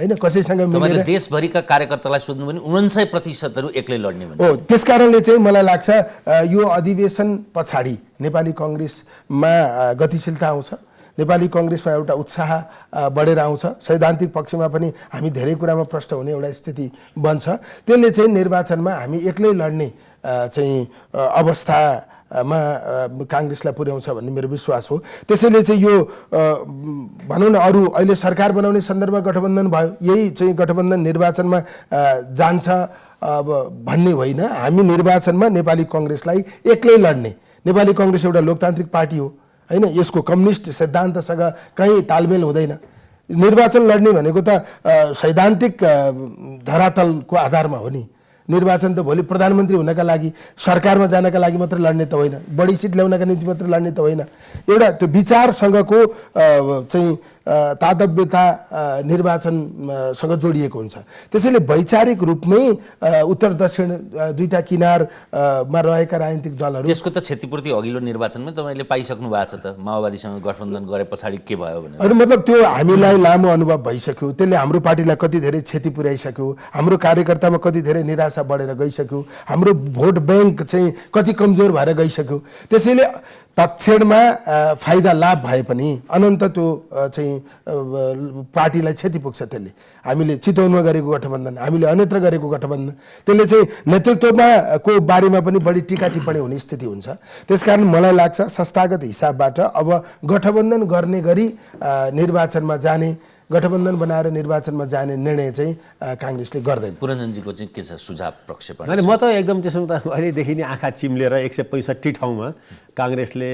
Speaker 2: होइन, कसैसँग मिलेर।
Speaker 1: देशभरिका कार्यकर्तालाई सोध्नु भने 49% एक्लै लड्ने भन्छ।
Speaker 2: हो, त्यसकारणले चाहिँ मलाई लाग्छ यो अधिवेशन पछाडि नेपाली काङ्ग्रेसमा गतिशीलता आउँछ, नेपाली काङ्ग्रेसमा एउटा उत्साह बढेर आउँछ, सैद्धान्तिक पक्षमा पनि हामी धेरै कुरामा प्रष्ट हुने एउटा स्थिति बन्छ। त्यसले चाहिँ निर्वाचनमा हामी एक्लै लड्ने चाहिँ अवस्था काङ्ग्रेसलाई पुर्याउँछ भन्ने मेरो विश्वास हो। त्यसैले चाहिँ यो भनौँ न अरू अहिले सरकार बनाउने सन्दर्भमा गठबन्धन भयो, यही चाहिँ गठबन्धन निर्वाचनमा जान्छ भन्ने होइन। हामी निर्वाचनमा नेपाली काङ्ग्रेसलाई एक्लै लड्ने, नेपाली काङ्ग्रेस एउटा लोकतान्त्रिक पार्टी हो हैन, यसको कम्युनिस्ट सिद्धान्तसँग कहीँ तालमेल हुँदैन। निर्वाचन लड्ने भनेको त सैद्धान्तिक धरातलको आधारमा हो नि। निर्वाचन त भोलि प्रधानमन्त्री हुनका लागि, सरकारमा जानका लागि मात्र लड्ने त होइन, बढी सिट ल्याउनका निम्ति मात्र लड्ने त होइन। एउटा त्यो विचारसँगको चाहिँ तादव्यता निर्वाचनसँग जोडिएको हुन्छ। त्यसैले वैचारिक रूपमै उत्तर दक्षिण दुईटा किनारमा रहेका राजनीतिक दलहरू
Speaker 1: त्यसको त क्षतिपूर्ति अघिल्लो निर्वाचनमै तपाईँले पाइसक्नु भएको छ त, माओवादीसँग गठबन्धन गरे पछाडि के भयो भनेर।
Speaker 2: अनि मतलब त्यो हामीलाई लामो अनुभव भइसक्यो, त्यसले हाम्रो पार्टीलाई कति धेरै क्षति पुर्याइसक्यो, हाम्रो कार्यकर्तामा कति धेरै निराशा बढेर गइसक्यो, हाम्रो भोट ब्याङ्क चाहिँ कति कमजोर भएर गइसक्यो। त्यसैले तत्क्षणमा फाइदा लाभ भए पनि अनन्त त्यो चाहिँ पार्टीलाई क्षति पुग्छ। त्यसले हामीले चितवनमा गरेको गठबन्धन, हामीले अन्यत्र गरेको गठबन्धन, त्यसले चाहिँ नेतृत्वमा को बारेमा पनि बढी टीका टिप्पणी हुने स्थिति हुन्छ। त्यसकारण मलाई लाग्छ संस्थागत हिसाबबाट अब गठबन्धन गर्ने गरी निर्वाचनमा जाने, गठबन्धन बनाएर निर्वाचनमा जाने निर्णय चाहिँ काङ्ग्रेसले गर्दैन।
Speaker 1: पुरञ्जनजीको चाहिँ के छ सुझाव प्रक्षेपण?
Speaker 3: अनि म त एकदम त्यसमा त अहिलेदेखि नै आँखा चिम्लेर 165 ठाउँमा काङ्ग्रेसले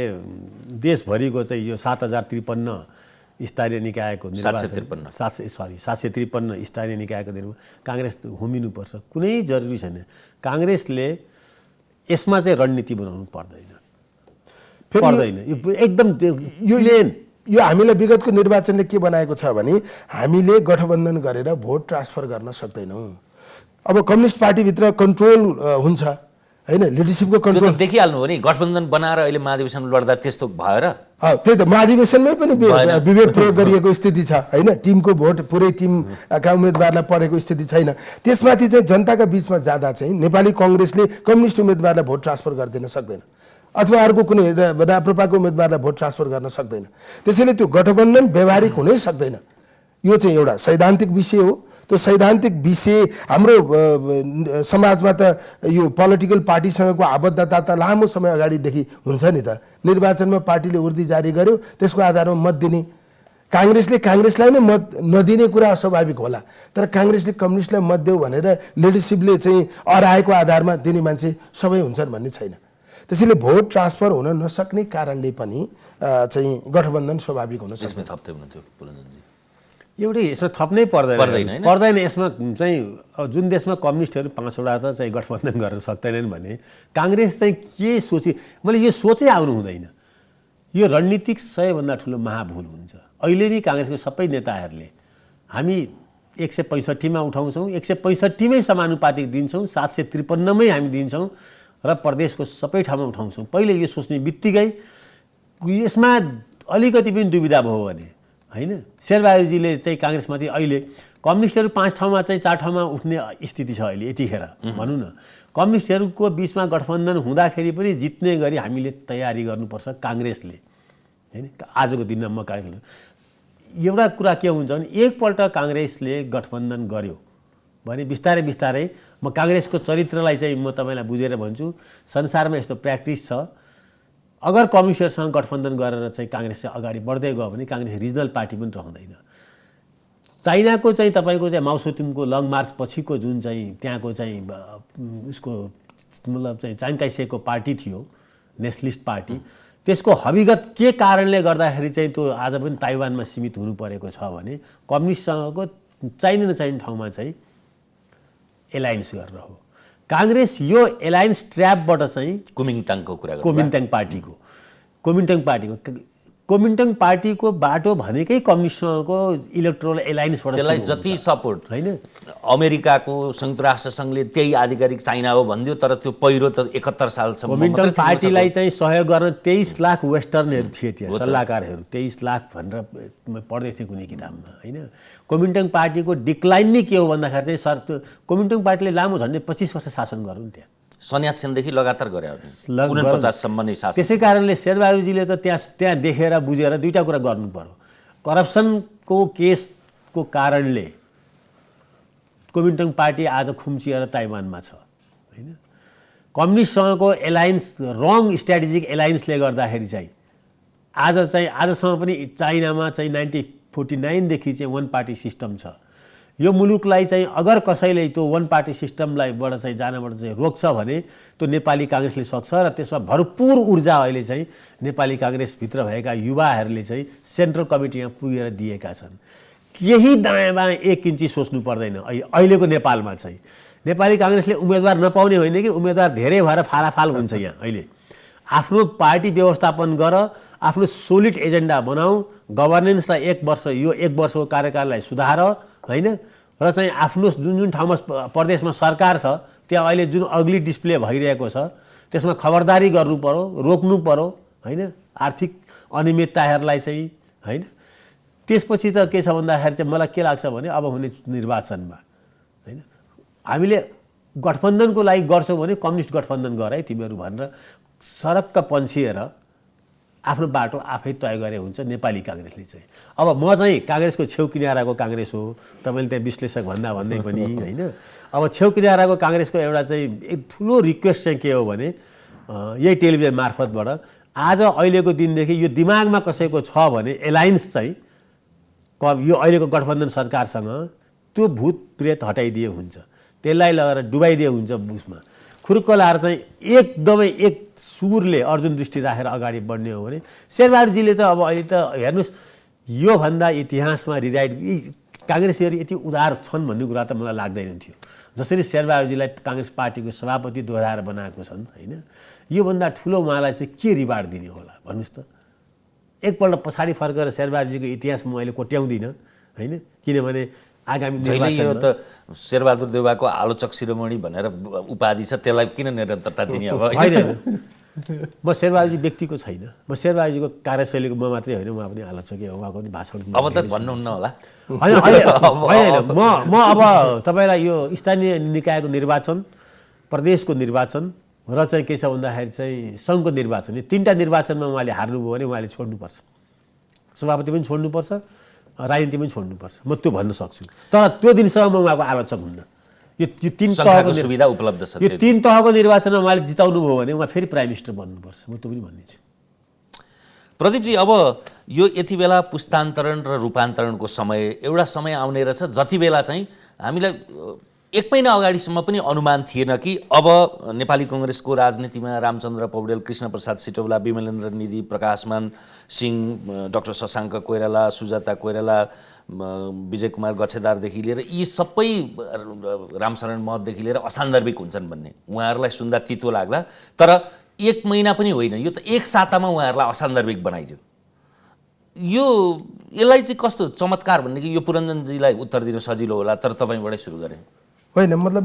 Speaker 3: देशभरिको चाहिँ यो 7053 स्थानीय निकायको निर्वाचन 753 स्थानीय निकायको निर्वाचन काङ्ग्रेस होमिनुपर्छ। कुनै जरुरी छैन। काङ्ग्रेसले यसमा चाहिँ रणनीति बनाउनु पर्दैन। यो एकदम प्लेन।
Speaker 2: यो हामीलाई विगतको निर्वाचनले के बनाएको छ भने हामीले गठबन्धन गरेर भोट ट्रान्सफर गर्न सक्दैनौँ। अब कम्युनिस्ट पार्टीभित्र कन्ट्रोल हुन्छ हैन, लिडरसिपको कन्ट्रोल
Speaker 1: देखिहाल्नु हो नि। गठबन्धन बनाएर अहिले महाधिवेशन लड्दा त्यस्तो भयो र?
Speaker 2: त्यही त महाधिवेशनमै पनि विवेक प्रयोग गरिएको स्थिति छ हैन। टिमको भोट पुरै टिमका उम्मेदवारलाई परेको स्थिति छैन। त्यसमाथि चाहिँ जनताका बीचमा जाँदा चाहिँ नेपाली कङ्ग्रेसले कम्युनिस्ट उम्मेदवारलाई भोट ट्रान्सफर गरिदिन सक्दैन, अथवा अर्को कुनै राप्रपाको उम्मेदवारलाई भोट ट्रान्सफर गर्न सक्दैन। त्यसैले त्यो गठबन्धन व्यवहारिक हुनै सक्दैन। यो चाहिँ एउटा सैद्धान्तिक विषय हो। त्यो सैद्धान्तिक विषय हाम्रो समाजमा त यो पोलिटिकल पार्टीसँगको आबद्धता त लामो समय अगाडिदेखि हुन्छ नि त। निर्वाचनमा पार्टीले उर्दी जारी गर्यो, त्यसको आधारमा मत दिने। काङ्ग्रेसलाई नै मत नदिने कुरा अस्वाभाविक होला, तर काङ्ग्रेसले कम्युनिस्टलाई मत देऊ भनेर लिडरसिपले चाहिँ अराएको आधारमा दिने मान्छे सबै हुन्छन् भन्ने छैन। त्यसैले भोट ट्रान्सफर हुन नसक्ने कारणले पनि चाहिँ गठबन्धन स्वाभाविक हुन सक्छ।
Speaker 1: यसमा थप्दै हुनुहुन्थ्यो पुरञ्जनजी?
Speaker 3: एउटै यसमा थप्नै पर्दैन। यसमा चाहिँ जुन देशमा कम्युनिस्टहरू 5वटा त चाहिँ गठबन्धन गर्न सक्दैनन् भने काङ्ग्रेस चाहिँ के सोचे, मैले यो सोचै आउनु हुँदैन। यो रणनीतिक सबैभन्दा ठुलो महाभुल हुन्छ। अहिले नै काङ्ग्रेसको सबै नेताहरूले हामी 165मा उठाउँछौँ, 165मै समानुपातिक दिन्छौँ, 753मै हामी दिन्छौँ र प्रदेशको सबै ठाउँमा उठाउँछौँ। पहिले यो सोच्ने बित्तिकै यसमा अलिकति पनि दुविधा भयो भने हैन, शेरबहादुरजीले चाहिँ काङ्ग्रेसमाथि अहिले कम्युनिस्टहरू 5 ठाउँमा चाहिँ 4 ठाउँमा उठ्ने स्थिति छ अहिले यतिखेर भनौँ न। कम्युनिस्टहरूको बिचमा गठबन्धन हुँदाखेरि पनि जित्ने गरी हामीले तयारी गर्नुपर्छ काङ्ग्रेसले हैन। आजको दिनमा म काङ्ग्रेसले एउटा कुरा के हुन्छ भने एकपल्ट काङ्ग्रेसले गठबन्धन गर्यो भने बिस्तारै बिस्तारै म काङ्ग्रेसको चरित्रलाई चाहिँ म तपाईँलाई बुझेर भन्छु। संसारमा यस्तो प्र्याक्टिस छ, अगर कम्युनिस्टहरूसँग गठबन्धन गरेर चाहिँ काङ्ग्रेस चाहिँ अगाडि बढ्दै गयो भने काङ्ग्रेस रिजनल पार्टी पनि रहँदैन। चाइनाको चाहिँ तपाईँको चाहिँ माओसेतुङको लङ मार्च पछिको जुन चाहिँ त्यहाँको चाहिँ उसको मतलब चाहिँ चाङकाइसेको पार्टी थियो, नेसनलिस्ट पार्टी, त्यसको हविगत के कारणले गर्दाखेरि चाहिँ त्यो आज पनि ताइवानमा सीमित हुनु परेको छ भने कम्युनिस्टसँगको चाहिने नचाहिने ठाउँमा चाहिँ एलायन्स गरेर हो। काङ्ग्रेस यो एलायन्स ट्र्यापबाट चाहिँ कुमिन्टाङ पार्टीको बाटो भनेकै कम्युनिस्टसँगको इलेक्ट्रोल एलायन्सबाट
Speaker 1: त्यसलाई जति सपोर्ट हैन अमेरिकाको संयुक्त राष्ट्र सङ्घले त्यही आधिकारिक चाइना हो भनिदियो, तर त्यो पहिरो त 71 सालसम्म
Speaker 3: कुमिन्टाङ पार्टीलाई चाहिँ सहयोग गर्न 23 लाख वेस्टर्नहरू थिए त्यहाँ सल्लाहकारहरू 23 लाख भनेर पढ्दै थिएँ कुनै किताबमा हैन। कुमिन्टाङ पार्टीको डिक्लाइन नै के हो भन्दाखेरि चाहिँ कुमिन्टाङ पार्टीले लामो झन्डै 25 वर्ष शासन गर्नु त्यहाँ,
Speaker 1: सन्यासदेखि लगातार गरे 49 सम्म नै शासन।
Speaker 3: त्यसै कारणले शेरबहादुरजीले त त्यहाँ देखेर बुझेर दुईटा कुरा गर्नु पर्यो। करप्सनको केसको कारणले कुमिन्टाङ पार्टी आज खुम्चिएर ताइवानमा छ हैन। कम्युनिस्टसँगको एलायन्स रङ स्ट्राटेजिक एलायन्सले गर्दाखेरि चाहिँ आजसम्म पनि चाइनामा चाहिँ 1949 देखि चाहिँ 1 पार्टी सिस्टम छ। यो मुलुकलाई चाहिँ अगर कसैले त्यो वान पार्टी सिस्टमलाईबाट चाहिँ जानबाट चाहिँ रोक्छ भने त्यो नेपाली काङ्ग्रेसले सक्छ र त्यसमा भरपुर ऊर्जा अहिले चाहिँ नेपाली काङ्ग्रेसभित्र भएका युवाहरूले चाहिँ सेन्ट्रल कमिटीमा पुगेर दिएका छन्। केही दायाँ बायाँ एक इन्ची सोच्नु पर्दैन अहिलेको नेपालमा चाहिँ। नेपाली काङ्ग्रेसले उम्मेदवार नपाउने होइन कि उम्मेदवार धेरै भएर फालाफाल हुन्छ यहाँ अहिले। आफ्नो पार्टी व्यवस्थापन गर, आफ्नो सोलिड एजेन्डा बनाऊ, गभर्नेन्सलाई यो एक वर्षको कार्यकाललाई सुधार होइन, र चाहिँ आफ्नो जुन ठाउँमा प्रदेशमा सरकार छ त्यहाँ अहिले जुन अग्ली डिस्प्ले भइरहेको छ त्यसमा खबरदारी गर्नु पर्यो, रोक्नु पर्यो होइन, आर्थिक अनियमितताहरूलाई चाहिँ होइन। त्यसपछि त के छ भन्दाखेरि चाहिँ मलाई के लाग्छ भने अब हुने निर्वाचनमा होइन हामीले गठबन्धनको लागि गर्छौँ भने कम्युनिस्ट गठबन्धन गर है तिमीहरू भनेर सरक्क पन्छिएर आफ्नो बाटो आफै तय गरे हुन्छ नेपाली काङ्ग्रेसले चाहिँ। अब म चाहिँ काङ्ग्रेसको छेउ किनाराको काङ्ग्रेस हो, तपाईँले त्यहाँ विश्लेषक भन्दै पनि होइन। अब छेउ किनाराको काङ्ग्रेसको एउटा चाहिँ एक ठुलो रिक्वेस्ट चाहिँ के हो भने यही टेलिभिजन मार्फतबाट आज अहिलेको दिनदेखि यो दिमागमा कसैको छ भने एलायन्स चाहिँ यो अहिलेको गठबन्धन सरकारसँग त्यो भूत प्रेत हटाइदिए हुन्छ, त्यसलाई लगेर डुबाइदिए हुन्छ उसमा खुर्क लाएर चाहिँ एकदमै एक सुरले अर्जुन दृष्टि राखेर अगाडि बढ्ने हो भने शेरबहादुरजीले त अब अहिले त हेर्नुहोस् योभन्दा इतिहासमा रिराइट काङ्ग्रेसीहरू यति उदार छन् भन्ने कुरा त मलाई लाग्दैन थियो। जसरी शेरबहादुरजीलाई काङ्ग्रेस पार्टीको सभापति दोहोऱ्याएर बनाएको छन् होइन, योभन्दा ठुलो उहाँलाई चाहिँ के रिवार्ड दिने होला भन्नुहोस् त। एकपल्ट पछाडि फर्केर शेरबहादुरजीको इतिहास म अहिले कोट्याउँदिनँ होइन, किनभने आगामी
Speaker 1: जहिले यो त शेरबहादुर देउवाको आलोचक शिरोमणि भनेर उपाधि छ, त्यसलाई किन निरन्तरता दिने अब
Speaker 3: होइन। म शेरबहादुरजी व्यक्तिको छैन, म शेरबहादुरजीको कार्यशैलीको म मात्रै होइन, उहाँ पनि आलोचकै हो, उहाँको पनि भाषण
Speaker 1: अब त भन्नुहुन्न होला
Speaker 3: होइन। म अब तपाईँलाई यो स्थानीय निकायको निर्वाचन, प्रदेशको निर्वाचन र चाहिँ के छ भन्दाखेरि चाहिँ सङ्घको निर्वाचन, यो तिनवटा निर्वाचनमा उहाँले हार्नुभयो भने उहाँले छोड्नुपर्छ, सभापति पनि छोड्नुपर्छ, राजनीति पनि छोड्नुपर्छ, म त्यो भन्न सक्छु। तर त्यो दिनसम्म म उहाँको आलोचक हुन्न। यो तिन तहको
Speaker 1: सुविधा उपलब्ध छ,
Speaker 3: यो तिन तहको निर्वाचनमा उहाँले जिताउनु भयो भने उहाँ फेरि प्राइम मिनिस्टर बन्नुपर्छ, म त्यो पनि भनिदिन्छु।
Speaker 1: प्रदीपजी अब यो यति बेला पुस्तान्तरण र रूपान्तरणको समय एउटा समय आउने रहेछ जति बेला चाहिँ हामीलाई एक महिना अगाडिसम्म पनि अनुमान थिएन कि अब नेपाली काङ्ग्रेसको राजनीतिमा रामचन्द्र पौडेल, कृष्णप्रसाद सिटौला, विमलेन्द्र निधि, प्रकाशमान सिंह, डाक्टर शशाङ्क कोइराला, सुजाता कोइराला, विजय कुमार गच्छेदारदेखि लिएर यी सबै रामशरण महतदेखि लिएर असान्दर्भिक हुन्छन् भन्ने उहाँहरूलाई सुन्दा तितो लाग्ला। तर एक महिना पनि होइन, यो त एक सातामा उहाँहरूलाई असान्दर्भिक बनाइदियो। यसलाई चाहिँ कस्तो चमत्कार भन्ने कि यो पुरञ्जनजीलाई उत्तर दिन सजिलो होला, तर तपाईँबाटै सुरु गरेँ।
Speaker 2: होइन, मतलब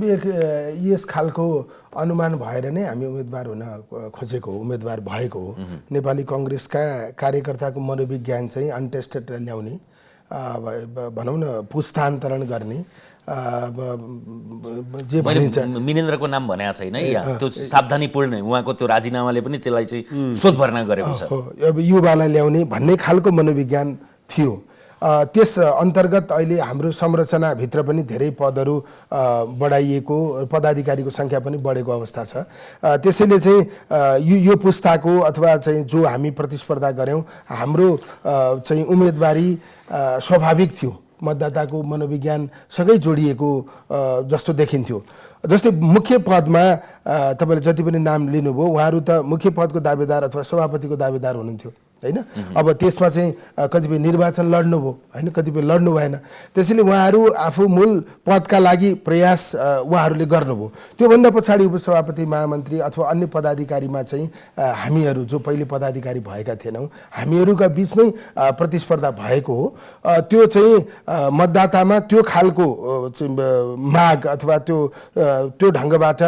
Speaker 2: यस खालको अनुमान भएर नै हामी उम्मेदवार हुन खोजेको हो, उम्मेदवार भएको हो। नेपाली काङ्ग्रेसका कार्यकर्ताको मनोविज्ञान चाहिँ अनटेस्टेड ल्याउने, भनौँ न पुस्तान्तरण गर्ने, जे भनिन्छ
Speaker 1: मिनेन्द्रको नाम भनेको छैन यहाँ, त्यो सावधानीपूर्ण उहाँको त्यो राजीनामाले पनि त्यसलाई चाहिँ सोधभर्ना गरेको छ।
Speaker 2: अब युवालाई ल्याउने भन्ने खालको मनोविज्ञान थियो। त्यस अन्तर्गत अहिले हाम्रो संरचनाभित्र पनि धेरै पदहरू बढाइएको, पदाधिकारीको सङ्ख्या पनि बढेको अवस्था छ। त्यसैले चाहिँ यो पुस्ताको अथवा चाहिँ जो हामी प्रतिस्पर्धा गऱ्यौँ हाम्रो चाहिँ उम्मेदवारी स्वाभाविक थियो, मतदाताको मनोविज्ञानसँगै जोडिएको जस्तो देखिन्थ्यो। जस्तै मुख्य पदमा तपाईँले जति पनि नाम लिनुभयो उहाँहरू त मुख्य पदको दावेदार अथवा सभापतिको दावेदार हुनुहुन्थ्यो होइन। अब त्यसमा चाहिँ कतिपय निर्वाचन लड्नुभयो होइन, कतिपय लड्नु भएन। त्यसैले उहाँहरू आफू मूल पदका लागि प्रयास उहाँहरूले गर्नुभयो। त्योभन्दा पछाडि उपसभापति, महामन्त्री अथवा अन्य पदाधिकारीमा चाहिँ हामीहरू जो पहिले पदाधिकारी भएका थिएनौँ हामीहरूका बिचमै प्रतिस्पर्धा भएको हो। त्यो चाहिँ मतदातामा त्यो खालको माग अथवा त्यो ढङ्गबाट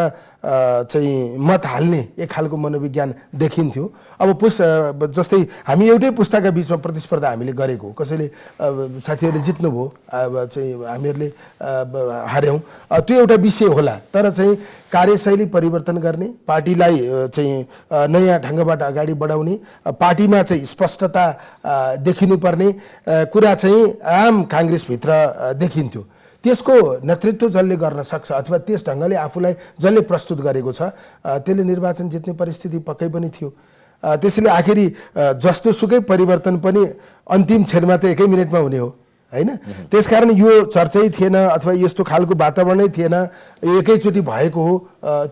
Speaker 2: चाहिँ मत हाल्ने एक खालको मनोविज्ञान देखिन्थ्यो। अब जस्तै हामी एउटै पुस्ताका बिचमा प्रतिस्पर्धा हामीले गरेको, कसैले साथीहरूले जित्नुभयो, अब चाहिँ हामीहरूले हार्यौँ, त्यो एउटा विषय होला। तर चाहिँ कार्यशैली परिवर्तन गर्ने, पार्टीलाई चाहिँ नयाँ ढङ्गबाट अगाडि बढाउने, पार्टीमा चाहिँ स्पष्टता देखिनुपर्ने कुरा चाहिँ आम काङ्ग्रेसभित्र देखिन्थ्यो। त्यसको नेतृत्व जसले गर्न सक्छ अथवा त्यस ढङ्गले आफूलाई जसले प्रस्तुत गरेको छ त्यसले निर्वाचन जित्ने परिस्थिति पक्कै पनि थियो। त्यसैले आखिरी जस्तो सुकै परिवर्तन पनि अन्तिम क्षणमा त एकै मिनटमा हुने हो हैन। त्यसकारण यो चर्चै थिएन अथवा यस्तो खालको वातावरणै थिएन, एकैचोटि भएको हो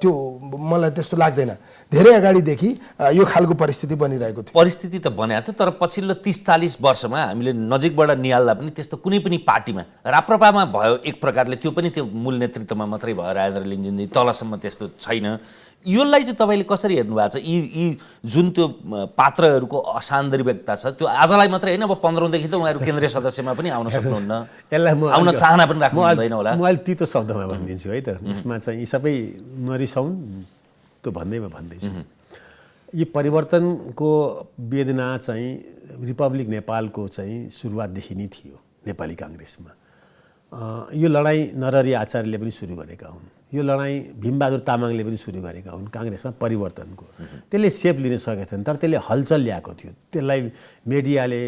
Speaker 2: त्यो मलाई त्यस्तो लाग्दैन। धेरै अगाडिदेखि यो खालको परिस्थिति बनिरहेको थियो।
Speaker 1: परिस्थिति त बनाएको थियो, तर पछिल्लो 30-40 वर्षमा हामीले नजिकबाट निहाल्दा पनि त्यस्तो कुनै पनि पार्टीमा, राप्रपामा भयो एक प्रकारले, त्यो पनि त्यो मूल नेतृत्वमा मात्रै भयो, राजेन्द्र लिङ्गदेन तलसम्म त्यस्तो छैन। योलाई चाहिँ तपाईँले कसरी हेर्नु भएको छ? यी जुन त्यो पात्रहरूको असान्दर्भिकता छ त्यो आजलाई मात्रै होइन, अब 15औँदेखि त उहाँहरू केन्द्रीय सदस्यमा पनि आउन सक्नुहुन्न,
Speaker 3: यसलाई म
Speaker 1: आउन चाहना पनि राख्नु हुँदैन होला।
Speaker 3: म अहिले तितो शब्दमा भनिदिन्छु है त, यसमा चाहिँ यी सबै नरिसाउन् त्यो भन्दैमा भन्दैछु। यो परिवर्तनको वेदना चाहिँ रिपब्लिक नेपालको चाहिँ सुरुवातदेखि नै थियो नेपाली काङ्ग्रेसमा। यो लडाइँ नरहरि आचार्यले पनि सुरु गरेका हुन्, यो लडाइँ भीमबहादुर तामाङले पनि सुरु गरेका हुन् काङ्ग्रेसमा परिवर्तनको। त्यसले सेप लिन सकेका थिएन, तर त्यसले हलचल ल्याएको थियो। त्यसलाई मिडियाले,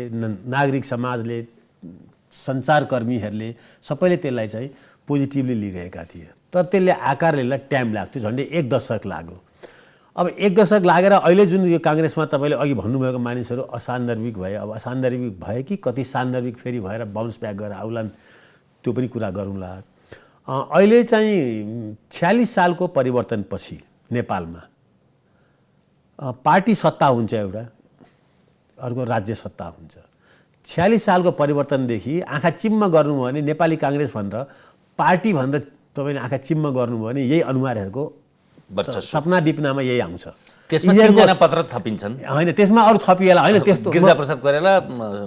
Speaker 3: नागरिक समाजले, सञ्चारकर्मीहरूले सबैले त्यसलाई चाहिँ पोजिटिभली लिइरहेका थिए। तर त्यसले आकार लिनलाई टाइम लाग्थ्यो, झन्डै 1 दशक लाग्यो। अब 1 दशक लागेर अहिले जुन यो काङ्ग्रेसमा तपाईँले अघि भन्नुभएको मानिसहरू असान्दर्भिक भए, अब असान्दर्भिक भए कि कति सान्दर्भिक फेरि भएर बाउन्स ब्याक गरेर आउलान्, त्यो पनि कुरा गरौँला। अहिले चाहिँ 46 सालको परिवर्तनपछि नेपालमा पार्टी सत्ता हुन्छ एउटा, अर्को राज्य सत्ता हुन्छ। 46 सालको परिवर्तनदेखि आँखा चिम्म गर्नुभयो भने नेपाली काङ्ग्रेस भनेर पार्टी भनेर तपाईँले आँखा चिम्म गर्नुभयो भने यही अनुहारहरूको सपना विपनामा यही आउँछ।
Speaker 1: त्यसमा 3 जना पत्र थपिन्छन्
Speaker 3: होइन, त्यसमा अरू थपिएला होइन, त्यस्तो
Speaker 1: गिरिजाप्रसाद कोइराला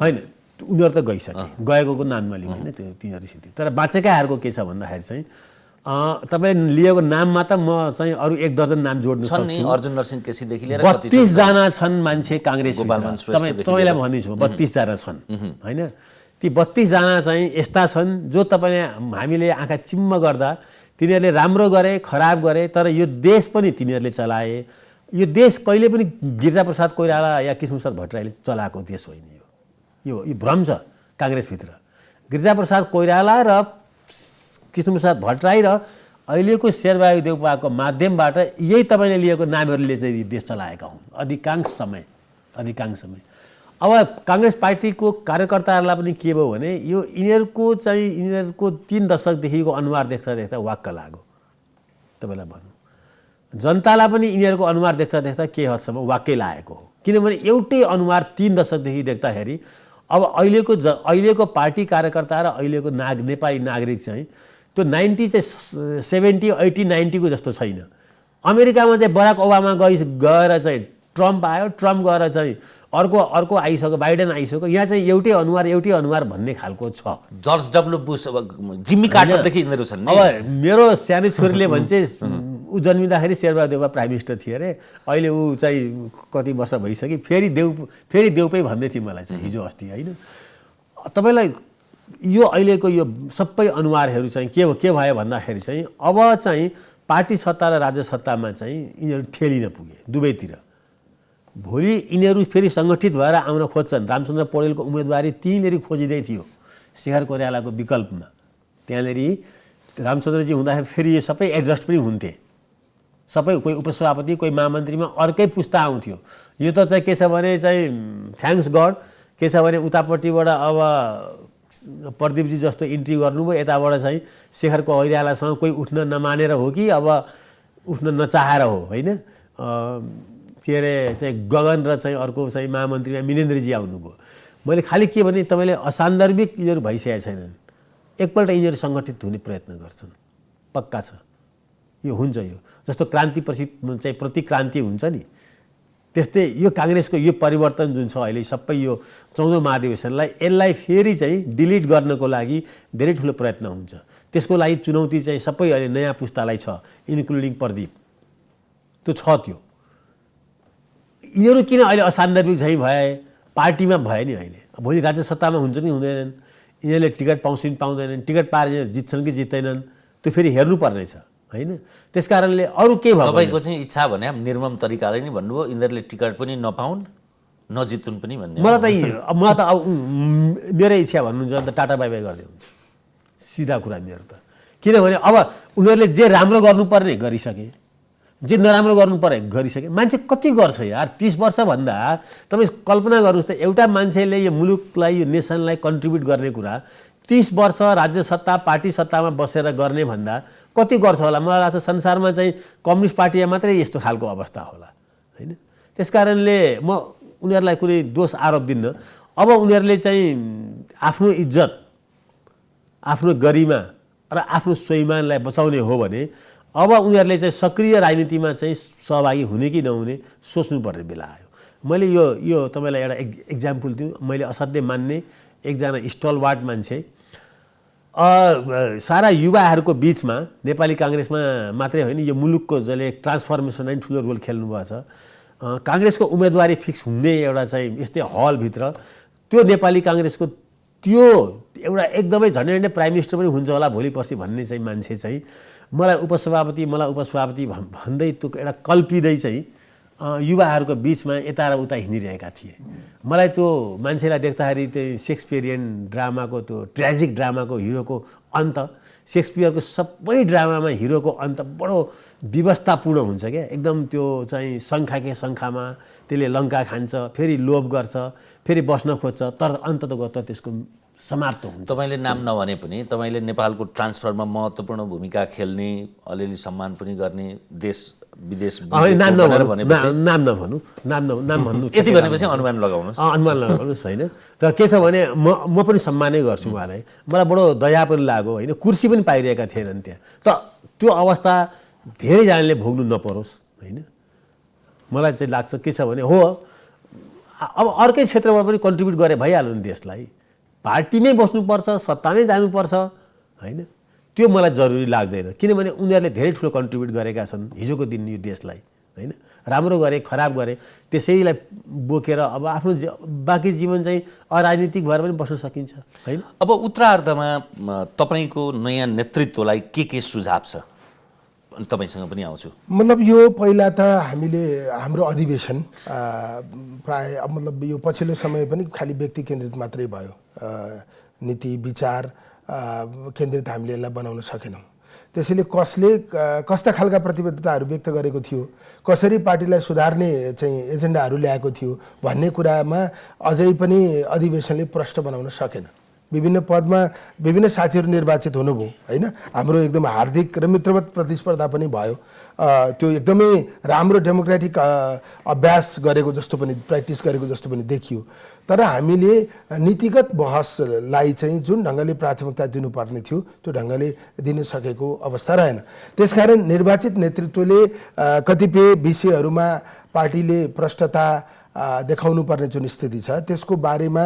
Speaker 3: होइन, उनीहरू त गइसके, गएकोको नाम नलिउँ होइन, त्यो तिनीहरू सिधै। तर बाँचेकाहरूको के छ भन्दाखेरि चाहिँ तपाईँले लिएको नाममा त म चाहिँ अरू 1 दर्जन नाम जोड्न
Speaker 1: छन् नि।
Speaker 3: सक्छु।
Speaker 1: अर्जुन नरसिंह केसीदेखि लिएर
Speaker 3: 32 जना छन् मान्छे काङ्ग्रेस,
Speaker 1: श्रेष्ठदेखि
Speaker 3: तपाईँलाई भनिदिन्छु 32 जना छन् होइन। ती 32 जना चाहिँ यस्ता छन् जो तपाईँले हामीले आँखा चिम्म गर्दा तिनीहरूले राम्रो गरे, खराब गरे, तर यो देश पनि तिनीहरूले चलाए। यो देश कहिले पनि गिरिजाप्रसाद कोइराला या कृष्णप्रसाद भट्टराईले चलाएको देश होइन। यो भ्रम छ काङ्ग्रेसभित्र। गिरिजाप्रसाद कोइराला र कृष्णप्रसाद भट्टराई र अहिलेको शेरबहादुर देउपाको माध्यमबाट यही तपाईँले लिएको नामहरूले चाहिँ देश चलाएका हुन् अधिकांश समय। अब काङ्ग्रेस पार्टीको कार्यकर्ताहरूलाई पनि के भयो भने यो यिनीहरूको 3 दशकदेखिको अनुहार देख्दा वाक्क लाग्यो। तपाईँलाई भनौँ, जनतालाई पनि यिनीहरूको अनुहार देख्दा के हदसम्म वाक्कै लागेको हो। किनभने एउटै अनुहार 3 दशकदेखि देख्दाखेरि अब अहिलेको पार्टी कार्यकर्ता र अहिलेको नेपाली नागरिक चाहिँ त्यो 90 चाहिँ 70, 80, 90 को जस्तो छैन। अमेरिकामा चाहिँ बराक ओबामा गएर चाहिँ ट्रम्प आयो, ट्रम्प गएर चाहिँ अर्को आइसक्यो, बाइडेन आइसक्यो। यहाँ चाहिँ एउटै अनुहार भन्ने खालको छ।
Speaker 1: जर्ज डब्ल्यू बुश, जिम्मी कार्टरदेखि यिनीहरू छन् नि।
Speaker 3: अब मेरो सानो छोरीले भन्छ ऊ जन्मिँदाखेरि शेरबहादुर देउपा प्राइम मिनिस्टर थिए अरे, अहिले ऊ चाहिँ कति वर्ष भइसक्यो फेरि देउपै भन्दै थियो मलाई चाहिँ हिजो अस्ति होइन। तपाईँलाई यो अहिलेको यो सबै अनुहारहरू चाहिँ के भयो भन्दाखेरि चाहिँ अब चाहिँ पार्टी सत्ता र राज्य सत्तामा चाहिँ यिनीहरू ठेलिन पुगे दुवैतिर। भोलि यिनीहरू फेरि सङ्गठित भएर आउन खोज्छन्। रामचन्द्र पौडेलको उम्मेदवारी त्यहीँनिर खोजिँदै थियो शेखर कोइरालाको विकल्पमा। त्यहाँनिर रामचन्द्रजी हुँदाखेरि फेरि यो सबै एडजस्ट पनि हुन्थे। सबै कोही उपसभापति, कोही महामन्त्रीमा अर्कै पुस्ता आउँथ्यो। यो त चाहिँ के छ भने चाहिँ थ्याङ्क्स गड के छ भने उतापट्टिबाट अब प्रदीपजी जस्तो इन्ट्री गर्नुभयो, यताबाट चाहिँ शेखर कोइरालासँग कोही उठ्न नमानेर हो कि अब उठ्न नचाहेर हो होइन। के अरे चाहिँ गगन र चाहिँ अर्को चाहिँ महामन्त्रीमा मिनेन्द्रजी आउनुभयो। मैले खालि के भने तपाईँले असान्दर्भिक यिनीहरू भइसकेका छैनन्। एकपल्ट यिनीहरू सङ्गठित हुने प्रयत्न गर्छन्, पक्का छ यो हुन्छ। यो जस्तो क्रान्तिपछि चाहिँ प्रतिक्रान्ति हुन्छ नि, त्यस्तै यो काङ्ग्रेसको यो परिवर्तन जुन छ अहिले सबै यो 14औं महाधिवेशनलाई यसलाई फेरि चाहिँ डिलिट गर्नको लागि धेरै ठुलो प्रयत्न हुन्छ। त्यसको लागि चुनौती चाहिँ सबै अहिले नयाँ पुस्तालाई छ, इन्क्लुडिङ प्रदीप। त्यो छ। त्यो यिनीहरू किन अहिले असान्दर्भिक झैँ भए, पार्टीमा भए नि अहिले भोलि राज्य सत्तामा हुन्छ नि हुँदैनन्, यिनीहरूले टिकट पाउँछन् पाउँदैनन्, टिकट पाएर यिनीहरू जित्छन् कि जित्दैनन् त्यो फेरि हेर्नुपर्ने छ होइन। त्यस कारणले अरू के भयो
Speaker 1: तपाईँको चाहिँ इच्छा भने निर्मम तरिकाले नि भन्नुभयो यिनीहरूले टिकट पनि नपाउन् नजितुन् पनि भन्ने।
Speaker 3: मलाई त अब मेरो इच्छा भन्नुहुन्छ भने त टाटा बाई बाई गर्दै हुन्छ, सिधा कुरा मेरो त। किनभने अब उनीहरूले जे राम्रो गर्नुपर्ने गरिसके, जे नराम्रो गर्नुपर्ने गरिसके। मान्छे कति गर्छ यार 30 वर्षभन्दा। तपाईँ कल्पना गर्नुहोस् त एउटा मान्छेले यो मुलुकलाई यो नेसनलाई कन्ट्रिब्युट गर्ने कुरा 30 वर्ष राज्य सत्ता पार्टी सत्तामा बसेर गर्ने भन्दा कति गर्छ होला मलाई लाग्छ संसारमा चाहिँ कम्युनिस्ट पार्टीमा मात्रै यस्तो खालको अवस्था होला हैन। त्यसकारणले म उनीहरूलाई कुनै दोष आरोप दिन्न। अब उनीहरूले चाहिँ आफ्नो इज्जत आफ्नो गरिमा र आफ्नो स्वाभिमानलाई बचाउने हो भने अब उनीहरूले चाहिँ सक्रिय राजनीतिमा चाहिँ सहभागी हुने कि नहुने सोच्नुपर्ने बेला आयो। मैले यो तपाईँलाई एउटा एक्जाम्पल दिउँ। मैले असाध्यै मान्ने एकजना स्टलवार्ड मान्छे सारा युवाहरूको बिचमा नेपाली काङ्ग्रेसमा मात्रै होइन यो मुलुकको जसले ट्रान्सफर्मेसन नै ठुलो रोल खेल्नुभएको छ। काङ्ग्रेसको उम्मेदवारी फिक्स हुने एउटा चाहिँ यस्तै हलभित्र त्यो नेपाली काङ्ग्रेसको त्यो एउटा एकदमै झन्डै प्राइम मिनिस्टर पनि हुन्छ होला भोलि पर्सि भन्ने चाहिँ मान्छे चाहिँ मलाई उपसभापति भन्दै त्यो एउटा कल्पिँदै चाहिँ युवाहरूको बिचमा यता र उता हिँडिरहेका थिए। मलाई त्यो मान्छेलाई देख्दाखेरि त्यो सेक्सपियरियन ड्रामाको त्यो ट्रेजिक ड्रामाको हिरोको अन्त सेक्सपियरको सबै ड्रामामा हिरोको अन्त बडो व्यवस्थापूर्ण हुन्छ क्या। एकदम त्यो चाहिँ शङ्खाकै शङ्खामा त्यसले लङ्का खान्छ, फेरि लोभ गर्छ, फेरि बस्न खोज्छ, तर अन्ततः त्यसको समाप्त हुन्छ।
Speaker 1: तपाईँले नाम नभने पनि तपाईँले नेपालको ट्रान्सफरमा महत्त्वपूर्ण भूमिका खेल्ने अलिअलि सम्मान पनि गर्ने देश विदेश
Speaker 3: नाम नभन्नु
Speaker 1: यति भनेपछि अनुमान लगाउनुहोस्।
Speaker 3: अनुमान लगाउनुहोस् होइन। तर के छ भने म पनि सम्मानै गर्छु उहाँलाई। मलाई बडो दया पनि लाग्यो होइन। कुर्सी पनि पाइरहेका थिएनन् त्यहाँ। त त्यो अवस्था धेरैजनाले भोग्नु नपरोस् होइन। मलाई चाहिँ लाग्छ के छ भने हो अब अर्कै क्षेत्रबाट पनि कन्ट्रिब्युट गरे भइहाल्यो नि देशलाई। पार्टीमै बस्नुपर्छ, सत्तामै जानुपर्छ होइन, त्यो मलाई जरुरी लाग्दैन। किनभने उनीहरूले धेरै ठुलो कन्ट्रिब्युट गरेका छन् हिजोको दिन यो देशलाई होइन। राम्रो गरे खराब गरे त्यसैलाई बोकेर अब आफ्नो बाँकी जीवन चाहिँ अराजनीतिक भएर पनि बस्न सकिन्छ होइन।
Speaker 1: अब उत्तरार्धमा तपाईँको नयाँ नेतृत्वलाई के सुझाव छ तपाईँसँग पनि आउँछु।
Speaker 2: मतलब यो पहिला त हामीले हाम्रो अधिवेशन प्राय मतलब यो पछिल्लो समय पनि खालि व्यक्ति केन्द्रित मात्रै भयो। नीति विचार केन्द्रित हामीले यसलाई बनाउन सकेनौँ। त्यसैले कसले कस्ता खालका प्रतिबद्धताहरू व्यक्त गरेको थियो, कसरी पार्टीलाई सुधार्ने चाहिँ एजेन्डाहरू ल्याएको थियो भन्ने कुरामा अझै पनि अधिवेशनले प्रश्न बनाउन सकेन। विभिन्न पदमा विभिन्न साथीहरू निर्वाचित हुनुभयो होइन। हाम्रो एकदम हार्दिक र मित्रवत प्रतिस्पर्धा पनि भयो। त्यो एकदमै राम्रो डेमोक्रेटिक अभ्यास गरेको जस्तो पनि प्र्याक्टिस गरेको जस्तो पनि देखियो। तर हामीले नीतिगत बहसलाई चाहिँ जुन ढङ्गले प्राथमिकता दिनुपर्ने थियो त्यो ढङ्गले दिन सकेको अवस्था रहेन। त्यसकारण निर्वाचित नेतृत्वले कतिपय विषयहरूमा पार्टीले भ्रष्टता देखाउनु पर्ने जुन स्थिति छ त्यसको बारेमा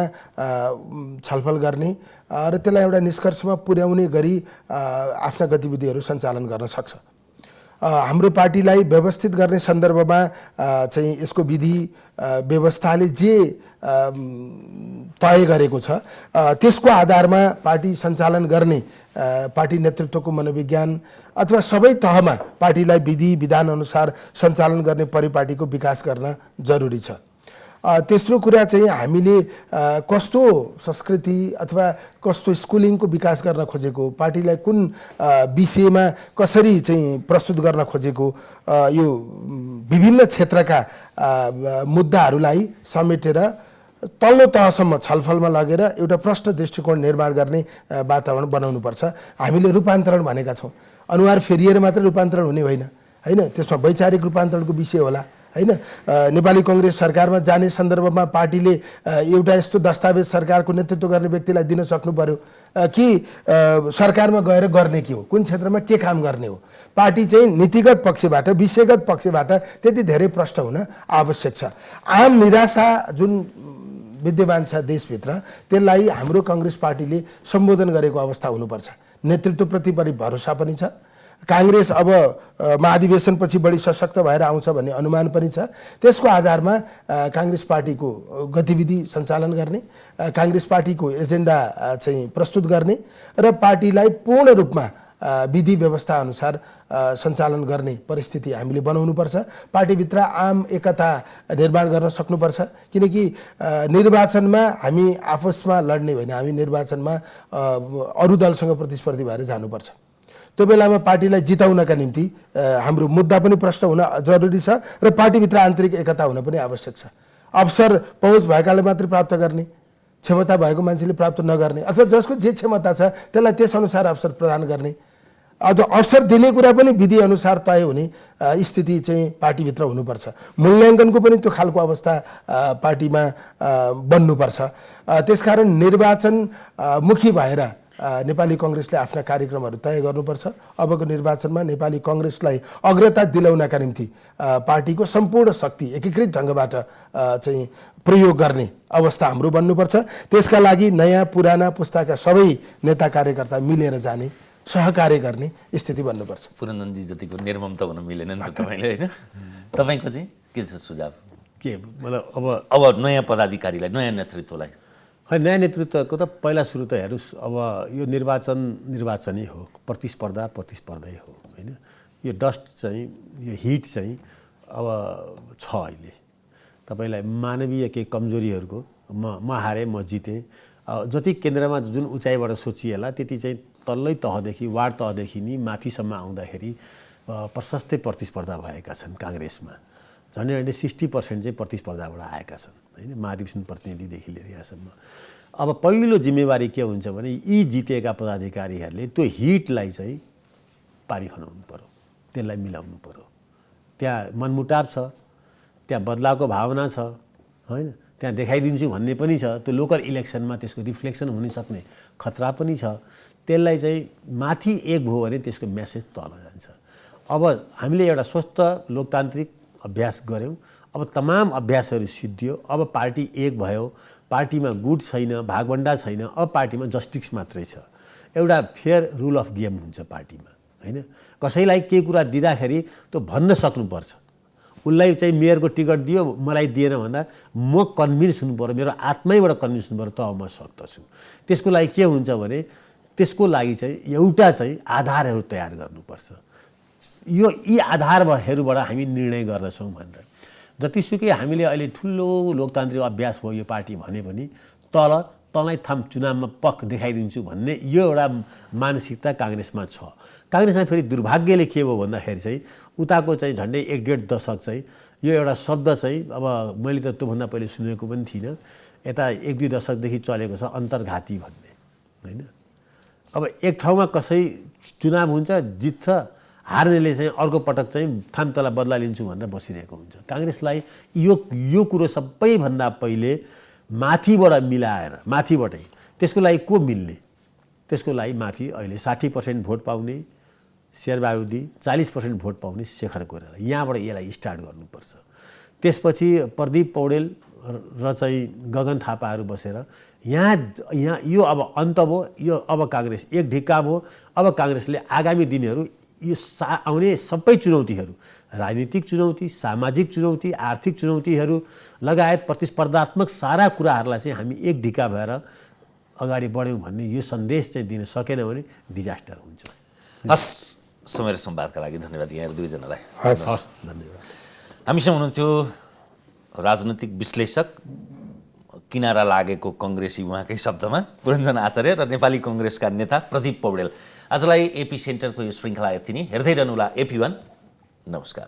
Speaker 2: छलफल गर्ने र त्यसलाई एउटा निष्कर्षमा पुर्याउने गरी आफ्ना गतिविधिहरू सञ्चालन गर्न सक्छ। हाम्रो पार्टीलाई व्यवस्थित गर्ने सन्दर्भमा चाहिँ यसको विधि व्यवस्थाले जे तय गरेको छ त्यसको आधारमा पार्टी सञ्चालन गर्ने पार्टी नेतृत्वको मनोविज्ञान अथवा सबै तहमा पार्टीलाई विधि विधान अनुसार सञ्चालन गर्ने परिपाटीको विकास गर्न जरुरी छ। तेस्रो कुरा चाहिँ हामीले कस्तो संस्कृति अथवा कस्तो स्कुलिङको विकास गर्न खोजेको, पार्टीलाई कुन विषयमा कसरी चाहिँ प्रस्तुत गर्न खोजेको, यो विभिन्न क्षेत्रका मुद्दाहरूलाई समेटेर तल्लो तहसम्म छलफलमा लगेर एउटा प्रष्ट दृष्टिकोण निर्माण गर्ने वातावरण बनाउनुपर्छ। हामीले रूपान्तरण भनेका छौँ, अनुहार फेरिएर मात्र रूपान्तरण हुने होइन होइन। त्यसमा वैचारिक रूपान्तरणको विषय होला होइन। नेपाली कांग्रेस सरकारमा जाने सन्दर्भमा पार्टीले एउटा यस्तो दस्तावेज सरकारको नेतृत्व गर्ने व्यक्तिलाई दिन सक्नु पर्यो कि सरकारमा गएर गर्ने के हो, कुन क्षेत्रमा के काम गर्ने हो। पार्टी चाहिँ नीतिगत पक्षबाट विषयगत पक्षबाट त्यति धेरै प्रष्ट हुन आवश्यक छ। आम निराशा जुन विद्यमान छ देशभित्र त्यसलाई हाम्रो कांग्रेस पार्टीले सम्बोधन गरेको अवस्था हुनुपर्छ। नेतृत्वप्रति पनि भरोसा पनि छ। कांग्रेस अब महाधिवेशनपछि बढी सशक्त भएर आउँछ भन्ने अनुमान पनि छ। त्यसको आधारमा कांग्रेस पार्टीको गतिविधि सञ्चालन गर्ने, कांग्रेस पार्टीको एजेन्डा चाहिँ प्रस्तुत गर्ने र पार्टीलाई पूर्ण रूपमा विधि व्यवस्था अनुसार सञ्चालन गर्ने परिस्थिति हामीले बनाउनुपर्छ। पार्टीभित्र आम एकता निर्माण गर्न सक्नुपर्छ। किनकि निर्वाचनमा हामी आपसमा लड्ने होइन, हामी निर्वाचनमा अरू दलसँग प्रतिस्पर्धी भएर जानुपर्छ। त्यो बेलामा पार्टीलाई जिताउनका निम्ति हाम्रो मुद्दा पनि प्रष्ट हुन जरुरी छ र पार्टीभित्र आन्तरिक एकता हुन पनि आवश्यक छ। अवसर पहुँच भएकाले मात्रै प्राप्त गर्ने क्षमता भएको मान्छेले प्राप्त नगर्ने अथवा जसको जे क्षमता छ त्यसलाई त्यसअनुसार अवसर प्रदान गर्ने अथवा अवसर दिने कुरा पनि विधि अनुसार तय हुने स्थिति चाहिँ पार्टीभित्र हुनुपर्छ। मूल्याङ्कनको पनि त्यो खालको अवस्था पार्टीमा बन्नुपर्छ। त्यसकारण निर्वाचनमुखी भएर नेपाली कङ्ग्रेसले आफ्ना कार्यक्रमहरू तय गर्नुपर्छ। अबको निर्वाचनमा नेपाली कङ्ग्रेसलाई अग्रता दिलाउनका निम्ति पार्टीको सम्पूर्ण शक्ति एकीकृत ढङ्गबाट चाहिँ प्रयोग गर्ने अवस्था हाम्रो बन्नुपर्छ। त्यसका लागि नयाँ पुराना पुस्ताका सबै नेता कार्यकर्ता मिलेर जाने सहकार्य गर्ने स्थिति बन्नुपर्छ।
Speaker 1: पुरन्दनजी जतिको निर्मम त हुन मिलेन नि त तपाईँले होइन? तपाईँको चाहिँ के छ सुझाव?
Speaker 3: के मतलब
Speaker 1: अब नयाँ पदाधिकारीलाई नयाँ नेतृत्वलाई
Speaker 3: नयाँ नेतृत्वको त पहिला सुरु त हेर्नुहोस्, अब यो निर्वाचनै हो, प्रतिस्पर्धै हो होइन। यो डस्ट चाहिँ यो हिट चाहिँ अब छ अहिले। तपाईँलाई मानवीय केही कमजोरीहरूको म हारेँ म जितेँ जति केन्द्रमा जुन उचाइबाट सोचिएला त्यति चाहिँ तल्लै तहदेखि वार्ड तहदेखि नि माथिसम्म आउँदाखेरि प्रशस्तै प्रतिस्पर्धा भएका छन् काङ्ग्रेसमा। झन्डै 60% चाहिँ प्रतिस्पर्धाबाट आएका छन् होइन, महाधिवेशन प्रतिनिधिदेखि लिएर यहाँसम्म। अब पहिलो जिम्मेवारी के हुन्छ भने यी जितेका पदाधिकारीहरूले त्यो हिटलाई चाहिँ पारी खनाउनु पर्यो, त्यसलाई मिलाउनु पर्यो। त्यहाँ मनमुटाव छ, त्यहाँ बदलावको भावना छ होइन, त्यहाँ देखाइदिन्छु भन्ने पनि छ। त्यो लोकल इलेक्सनमा त्यसको रिफ्लेक्सन हुनसक्ने खतरा पनि छ। त्यसलाई चाहिँ माथि एक भयो भने त्यसको मेसेज तल जान्छ। अब हामीले एउटा स्वस्थ लोकतान्त्रिक अभ्यास गऱ्यौँ। अब तमाम अभ्यासहरू सिद्धियो। अब पार्टी एक भयो, पार्टीमा गुट छैन, भागभण्डा छैन, अब पार्टीमा जस्टिस मात्रै छ। एउटा फेयर रुल अफ गेम हुन्छ पार्टीमा होइन। कसैलाई केही कुरा दिँदाखेरि त्यो भन्न सक्नुपर्छ। उसलाई चाहिँ मेयरको टिकट दियो मलाई दिएन भन्दा म कन्भिन्स हुनु पर्यो, मेरो आत्मैबाट कन्भिन्स हुनु पर्यो, त म सक्दछु। त्यसको लागि के हुन्छ भने त्यसको लागि चाहिँ एउटा चाहिँ आधारहरू तयार गर्नुपर्छ। यी आधारहरूबाट हामी निर्णय गर्दछौँ भनेर। जतिसुकै हामीले अहिले ठुलो लोकतान्त्रिक अभ्यास भयो यो पार्टी भने पनि तँलाई चुनावमा पख देखाइदिन्छु भन्ने यो एउटा मानसिकता काङ्ग्रेसमा छ। काङ्ग्रेसमा फेरि दुर्भाग्यले के भयो भन्दाखेरि चाहिँ उताको चाहिँ झन्डै 1-1.5 दशक चाहिँ यो एउटा शब्द चाहिँ अब मैले त त्योभन्दा पहिले सुनेको पनि थिइनँ। यता 1-2 दशकदेखि चलेको छ अन्तर्घाती भन्ने होइन। अब एक ठाउँमा कसै चुनाव हुन्छ, जित्छ, हार्नेले चाहिँ अर्को पटक चाहिँ थाम्तला बदला लिन्छु भनेर बसिरहेको हुन्छ। काङ्ग्रेसलाई यो कुरो सबैभन्दा पहिले माथिबाट मिलाएर माथिबाटै त्यसको लागि को मिल्ने, त्यसको लागि माथि अहिले 60% भोट पाउने शेरबहादुर, 40% भोट पाउने शेखर कोइराला, यहाँबाट यसलाई स्टार्ट गर्नुपर्छ। त्यसपछि प्रदीप पौडेल र चाहिँ गगन थापाहरू बसेर यहाँ यो अब अन्त भयो। यो अब काङ्ग्रेस एक ढिक्का भयो। अब काङ्ग्रेसले आगामी दिनहरू यो आउने सबै चुनौतीहरू, राजनीतिक चुनौती, सामाजिक चुनौती, आर्थिक चुनौतीहरू लगायत प्रतिस्पर्धात्मक सारा कुराहरूलाई चाहिँ हामी एक ढिक्का भएर अगाडि बढ्यौँ भन्ने यो सन्देश चाहिँ दिन सकेन भने डिजास्टर हुन्छ।
Speaker 1: हस्, समय र संवादका लागि धन्यवाद यहाँहरू दुईजनालाई।
Speaker 3: हस् धन्यवाद।
Speaker 1: हामीसँग हुनुहुन्थ्यो राजनैतिक विश्लेषक, किनारा लागेको कङ्ग्रेसी उहाँकै शब्दमा पुरञ्जन आचार्य र नेपाली कङ्ग्रेसका नेता प्रदीप पौडेल। आजलाई एपी सेन्टरको यो श्रृङ्खला यति नै। हेर्दै रहनुहोला AP1। नमस्कार।